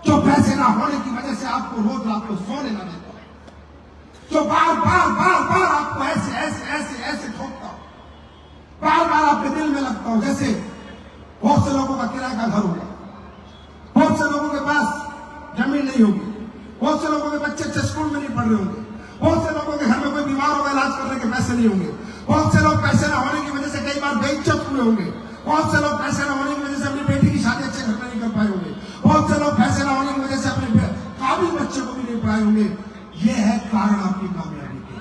जो पैसे ना होने की वजह से आपको रोज रात को सोने ना देता, जो बार बार बार बार आपको ऐसे ऐसे ऐसे ऐसे ठोकता हो, बार बार आपके दिल में लगता हो। जैसे बहुत से लोगों का किराए का घर होगा, बहुत से लोगों के पास जमीन नहीं होगी, बहुत से लोगों के बच्चे अच्छे स्कूल में नहीं पढ़ रहे होंगे, बहुत से लोगों के घर में कोई बीमार होगा, इलाज करने के पैसे नहीं होंगे, बहुत से लोग पैसे न होने की वजह से कई बार बेइज्जत हुए होंगे, बहुत से लोग पैसे न होने की वजह से अपनी बेटी की शादी अच्छे घर में नहीं कर पाए होंगे, बहुत से लोग पैसे न होने की वजह से अपने काबिल बच्चे को भी नहीं पढ़ाए होंगे। ये है कारण आपकी कामयाबी के।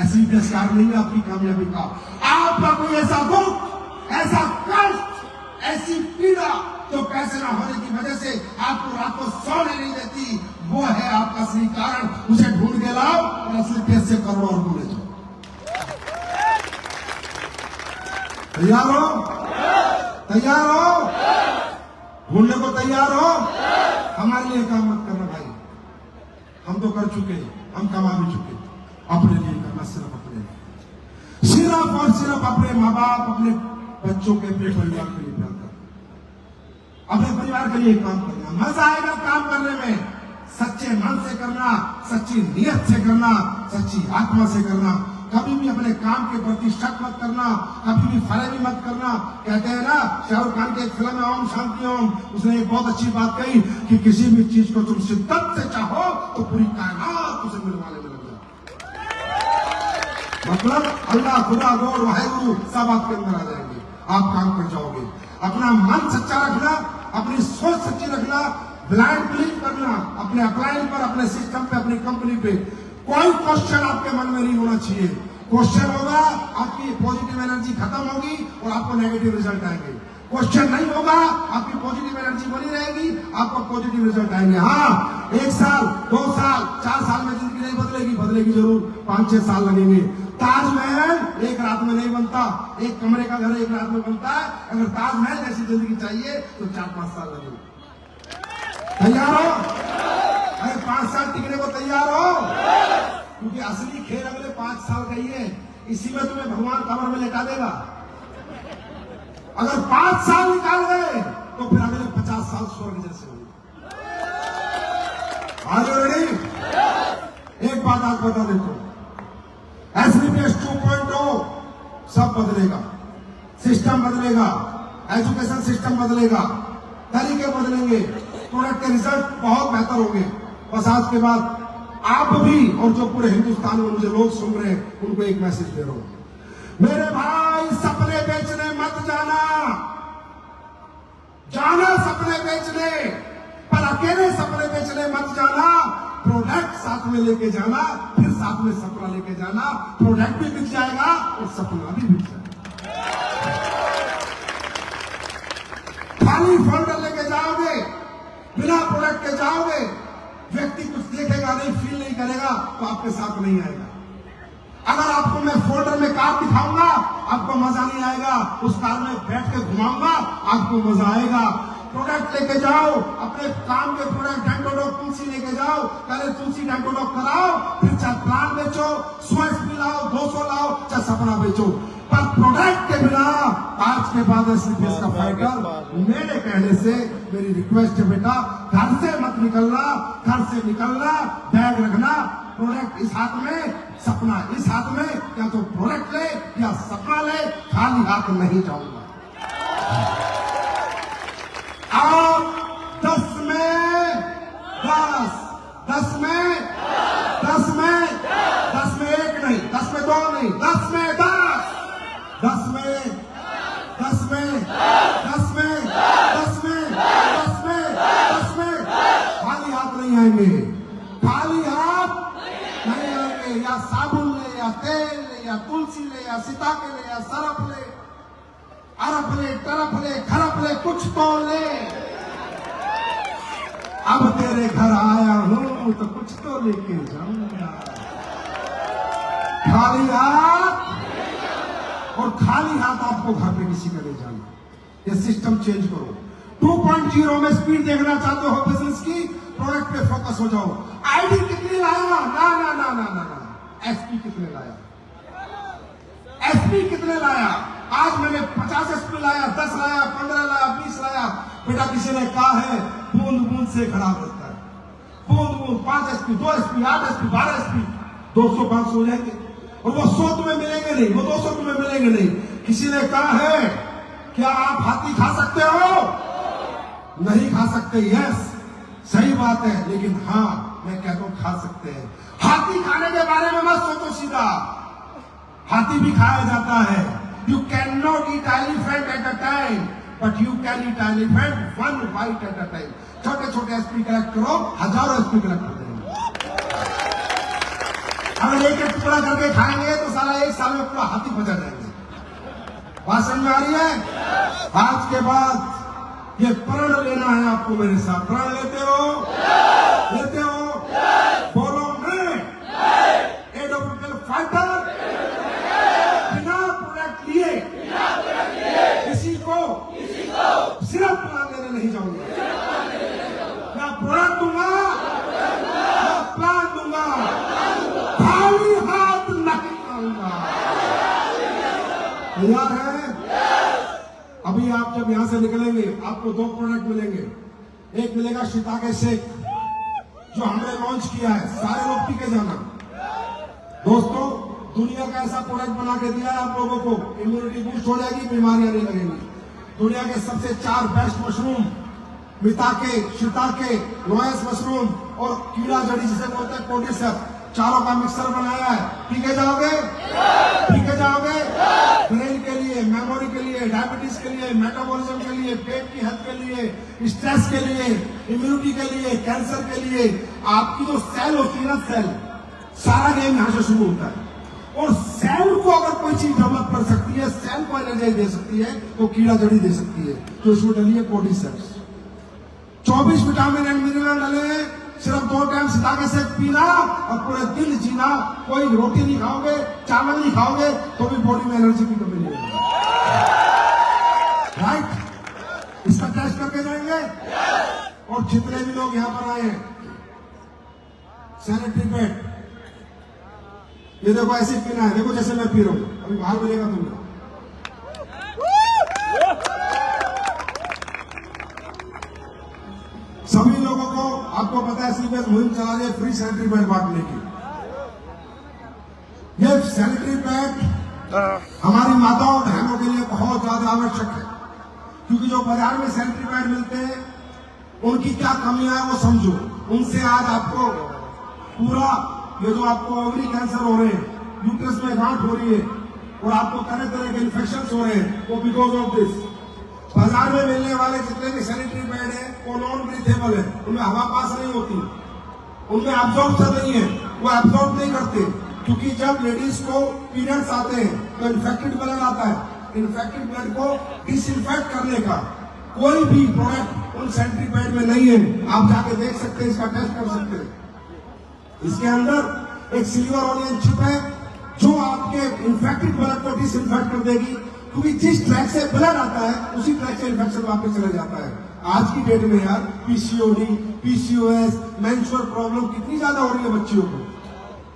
ऐसी कारण नहीं है आपकी कामयाबी का। आपका कोई ऐसा दुख, ऐसा कष्ट, ऐसी पीड़ा जो पैसे न होने की वजह से आपको रात को सोने नहीं देती, वो है आपका असली कारण। उसे ढूंढ के लाओ और असली पैसे करो और भूले जाओ। तैयार हो? तैयार हो? ढूंढने को तैयार हो? हमारे लिए काम मत करना भाई, हम तो कर चुके, हम कमा भी चुके। अपने लिए करना, सिर्फ अपने लिए, सिर्फ और सिर्फ अपने माँ बाप, अपने बच्चों के, अपने परिवार के लिए प्यार करना, अपने परिवार के लिए काम करना। मजा आएगा काम करने में। सच्चे मन से करना, सच्ची नियत से करना, सच्ची आत्मा से करना। कभी भी अपने काम के प्रति शक मत करना, कभी भी फरेबी मत करना। कहते हैं ना, शाहरुख खान की एक फिल्म है ओम शांति ओम, उसने एक बहुत अच्छी बात कही कि किसी भी चीज को तुम शिद्दत से चाहो तो पूरी कायनात उसे मिलवाने में लग जाए। मतलब अल्लाह, खुदा, गॉड, वाहिगुरु सब आपके अंदर आ जाएंगे, आप काम कर जाओगे। अपना मन सच्चा रखना, अपनी सोच सच्ची रखना, ब्लाइंड बिलीव करना अपने अपलाइन पर, अपने सिस्टम पे, अपनी कंपनी पे। कोई क्वेश्चन आपके मन में नहीं होना चाहिए। क्वेश्चन होगा, आपकी पॉजिटिव एनर्जी खत्म होगी और आपको नेगेटिव रिजल्ट आएंगे। क्वेश्चन नहीं होगा, आपकी पॉजिटिव एनर्जी बनी रहेगी, आपको पॉजिटिव रिजल्ट आएंगे। हाँ, 1 साल, 2 साल, 4 साल में जिंदगी नहीं बदलेगी, बदलेगी जरूर, 5-6 साल लगेंगे। ताजमहल एक रात में नहीं बनता, एक कमरे का घर एक रात में बनता है। अगर ताजमहल जैसी जिंदगी चाहिए तो 4-5 साल लगेंगे। तैयार हो? अरे 5 साल टिकने को तैयार हो? क्योंकि असली खेल अगले 5 साल का ही है। इसी में तुम्हें भगवान कमर में लेटा देगा। अगर 5 साल निकाल गए तो फिर अगले 50 साल स्वर्ग जैसे होंगे। आज रेडी? एक बात आप बता देता हूं, एसलीपीएस 2.0 सब बदलेगा। सिस्टम बदलेगा, एजुकेशन सिस्टम बदलेगा, तरीके बदलेंगे, प्रोडक्ट के रिजल्ट बहुत बेहतर होंगे। बस आज के बाद आप भी और जो पूरे हिंदुस्तान में मुझे लोग सुन रहे हैं, उनको एक मैसेज दे रहा हूं, मेरे भाई सपने बेचने मत जाना। जाना सपने बेचने, पर अकेले सपने बेचने मत जाना। प्रोडक्ट साथ में लेके जाना, फिर साथ में सपना लेके जाना। प्रोडक्ट भी बिक जाएगा और सपना भी बिक जाएगा। खाली फोल्डर लेके जाओगे, बिना प्रोडक्ट के जाओगे, व्यक्ति कुछ देखेगा नहीं, फील नहीं करेगा तो आपके साथ नहीं आएगा। अगर आपको मैं फोल्डर में कार दिखाऊंगा आपको मजा नहीं आएगा, उस कार में बैठ के घुमाऊंगा आपको मजा आएगा। प्रोडक्ट लेके जाओ, अपने काम के प्रोडक्ट, डेंटोडॉक तुलसी लेके जाओ, पहले तुलसी डेंटोडॉक कराओ, फिर चाहे प्लान बेचो, 100 SP लाओ, 200 लाओ, चाहे सपना बेचो, पर प्रोडक्ट के बिना आज के बाद एसलीपीएस का फाइटर मेरे कहने से मेरी रिक्वेस्ट है बेटा, घर से मत निकलना, घर से निकलना बैग रखना, प्रोडक्ट इस हाथ में, सपना इस हाथ में, या तो प्रोडक्ट ले या सपना ले, खाली हाथ नहीं जाऊंगा। आप 10 में 10, 10 में 10 में 10 में 1 नहीं, 10 में 2 नहीं, 10 में 10, 10 में 10 में 10 में 10 में 10 में 10 में खाली हाथ नहीं आएंगे, खाली हाथ नहीं आएंगे। या साबुन ले, या तेल ले, या तुलसी ले, या सिताके ले, या सरफ ले, अरफ ले, टरफ ले, खरफ ले, कुछ तो ले। अब तेरे घर आया हूं तो कुछ तो लेके जाऊंगा। खाली हाथ, और खाली हाथ आपको घर पे किसी का ले जाना। ये सिस्टम चेंज करो। 2.0 में स्पीड देखना चाहते हो बिजनेस की, प्रोडक्ट पे फोकस हो जाओ। आईडी कितनी लाया? ना ना ना ना ना ना, एसपी कितने लाया? एसपी कितने लाया? आज मैंने 50 एसपी लाया, 10 लाया, 15 लाया, 20 लाया। बेटा किसी ने कहा है बूंद बूंद से खराब होता है, बूंद बूंद 5 एसपी, 2 एसपी, 8 एसपी, 12 एसपी, 200 500 हो जाएंगे, और वो 100 तुम्हें मिलेंगे नहीं, वो 200 तुम्हें मिलेंगे नहीं। किसी ने कहा है क्या आप हाथी खा सकते हो? नहीं खा सकते। यस, सही बात है, लेकिन हाँ मैं कहता हूं खा सकते हैं। हाथी खाने के बारे में मत सोचो सीधा, हाथी भी खाया जाता है। You can not eat elephant at a time, but you can eat elephant 1 bite at a time. छोटे छोटे एसपी कलेक्ट करो, हजारों एसपी कलेक्ट कर देंगे। अगर एक एक टुकड़ा करके खाएंगे तो सारा 1 साल में पूरा हाथी बचा जाएंगे। बात समझ में आ रही है? आज के बाद ये प्रण लेना है आपको मेरे साथ। प्रण लेते हो? लेते हो? बोलो मैं एडोबिकल फाइटर बिना प्रोडक्ट लिए किसी को सिर्फ प्लान लेने नहीं जाऊंगा। मैं प्रोडक्ट दूंगा, मैं प्लान दूंगा, खाली हाथ नहीं आऊंगा। तैयार है? अभी आप जब यहां से निकलेंगे आपको 2 प्रोडक्ट मिलेंगे। एक मिलेगा शिताके शेक जो हमने लॉन्च किया है, सारे लोग पी के जाना। दोस्तों, दुनिया का ऐसा प्रोडक्ट बना के दिया है आप लोगों को, इम्यूनिटी बूस्ट हो जाएगी, बीमारियां नहीं लगेंगी। दुनिया के सबसे 4 बेस्ट मशरूम, मिताके, शिताके, लोयस मशरूम और कीड़ा जड़ी जिसे बोलते हैं कोर्डिसेप्स, चारों का मिक्सर बनाया है। पी के जाओगे? पी के जाओगे? ब्रेन के लिए, मेमोरी के लिए, डायबिटीज के लिए, मेटाबॉलिज्म के लिए, पेट की हेल्थ के लिए, स्ट्रेस के लिए, इम्यूनिटी के लिए, कैंसर के लिए। आपकी जो सेल होती है ना, सेल, सारा गेम यहां से शुरू होता है। और सेल को अगर कोई चीज डेवलप कर सकती है, सेल को एनर्जी दे सकती है, तो कीड़ा जड़ी दे सकती है। तो इसमें डली है कोर्डिसेप्स। 24 विटामिन एंड मिनरल डले हैं। सिर्फ 2 टाइम सिताके शेक पीना और पूरे दिन जीना। कोई रोटी नहीं खाओगे, चावल नहीं खाओगे तो भी बॉडी में एनर्जी की कमी नहीं होगी। राइट? इसका टेस्ट करके जाएंगे। और जितने भी लोग यहां पर आए हैं, सैनिटरी पैड, ये देखो ऐसे पीना है, देखो जैसे मैं पी रहा हूं। अभी बाहर मिलेगा तुमको। सभी लोगों को, आपको पता है एसलीपीएस मुहिम चला रही है फ्री सैनिटरी पैड बांटने की। ये सैनिटरी पैड हमारी माताओं और बहनों के लिए बहुत ज्यादा आवश्यक है, क्योंकि जो बाजार में सैनिटरी पैड मिलते हैं उनकी क्या कमियां है वो समझो। उनसे आज आपको पूरा ये जो आपको ओवरी कैंसर हो रहे हैं, यूट्रस में गांठ हो रही है और आपको तरह तरह के इन्फेक्शन हो रहे हैं, वो बिकॉज ऑफ दिस। बाजार में मिलने वाले जितने भी सैनिटरी पैड है वो नॉन ब्रीथेबल है, उनमें हवा पास नहीं होती, उनमें एब्जॉर्प्शन नहीं है, वो एब्जॉर्ब नहीं करते। क्योंकि जब लेडीज को पीरियड्स आते हैं तो इन्फेक्टेड ब्लड आता है, इन्फेक्टेड ब्लड को डिसइंफेक्ट करने का कोई भी प्रोडक्ट उन सैनिटरी पैड में नहीं है। आप जाके देख सकते हैं, इसका टेस्ट कर सकते हैं। इसके अंदर एक सिल्वर ऑनियन चिप है जो आपके इन्फेक्टेड ब्लड को डिसइंफेक्ट कर देगी, क्योंकि जिस ट्रैक से ब्लड आता है उसी ट्रैक से इन्फेक्शन वापस चला जाता है। आज की डेट में यार पीसीओडी, पीसीओएस, मेंस्ट्रुअल प्रॉब्लम कितनी ज्यादा हो रही है बच्चियों को,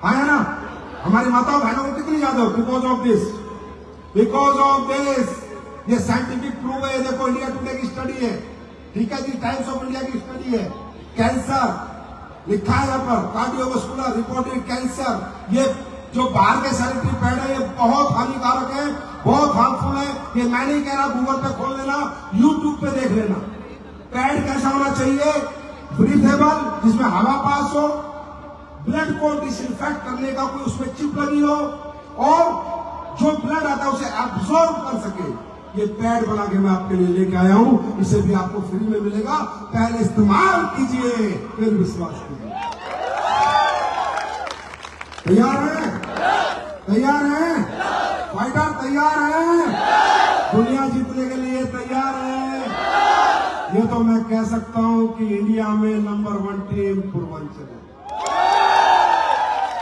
है ना? हमारी माताओं बहनों को कितनी ज्यादा हो, because of this, because of this. ये साइंटिफिक प्रूव है। देखो इंडिया टुडे की स्टडी है, ठीक है जी, टाइम्स ऑफ इंडिया की स्टडी है। कैंसर लिखा है यहाँ पर, कार्डियोवास्कुलर रिपोर्टेड कैंसर। ये जो बाहर के सैनिटरी पैड है ये बहुत हानिकारक है, बहुत हार्मफुल है। ये मैं नहीं कह रहा, गूगल पे खोल लेना, यूट्यूब पे देख लेना। पैड कैसा होना चाहिए? ब्रीथेबल, जिसमें हवा पास हो, ब्लड को डिसइंफेक्ट करने का कोई उसमें चिप लगी हो, और जो ब्लड आता है उसे एब्सॉर्ब कर सके। ये पैड बना के मैं आपके लिए लेके आया हूं, इसे भी आपको फ्री में मिलेगा। पहले इस्तेमाल कीजिए, फिर विश्वास कीजिए। तैयार है? तैयार है? फाइटर तैयार है? दुनिया जीतने के लिए तैयार है? ये तो मैं कह सकता हूं कि इंडिया में नंबर 1 टीम पूर्वांचल है,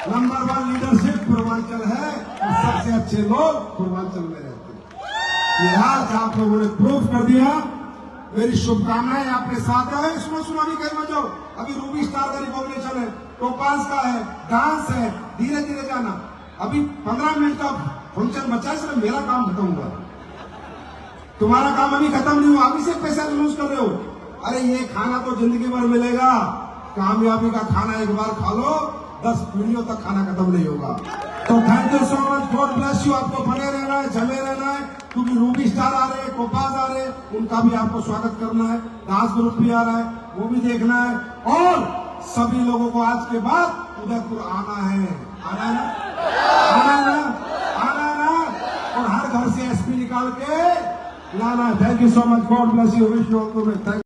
नंबर 1 लीडरशिप पूर्वांचल है, और सबसे अच्छे लोग पूर्वांचल में रहते हैं। ये आज आप लोगों ने प्रूव कर दिया। मेरी शुभकामनाएं आपके साथ है। सुनो अभी कहीं मत जाओ, अभी रूबी स्टार का रिकॉग्निशन है, टोपाज का है, डांस है, धीरे धीरे जाना। अभी 15 मिनट का फंक्शन बचा है, सिर्फ मेरा काम खत्म हुआ, तुम्हारा काम अभी खत्म नहीं हुआ। अभी से पैसा लूज कर रहे हो। अरे ये खाना तो जिंदगी भर मिलेगा, कामयाबी का खाना एक बार खा लो, 10 पीढ़ियों तक खाना खत्म नहीं होगा। तो thank you so much, God bless you. आपको बने रहना है, जमे रहना है, क्योंकि रूबी स्टार आ रहे हैं, टोपाज आ रहे हैं, उनका भी आपको स्वागत करना है। डांस ग्रुप भी आ रहा है, वो भी देखना है, और सभी लोगों को आज के बाद उदयपुर आना है। आना है ना? आना है ना? आना है ना? और हर घर से एसपी निकाल के लाना है। Thank you so much, God bless you, wish you all the best.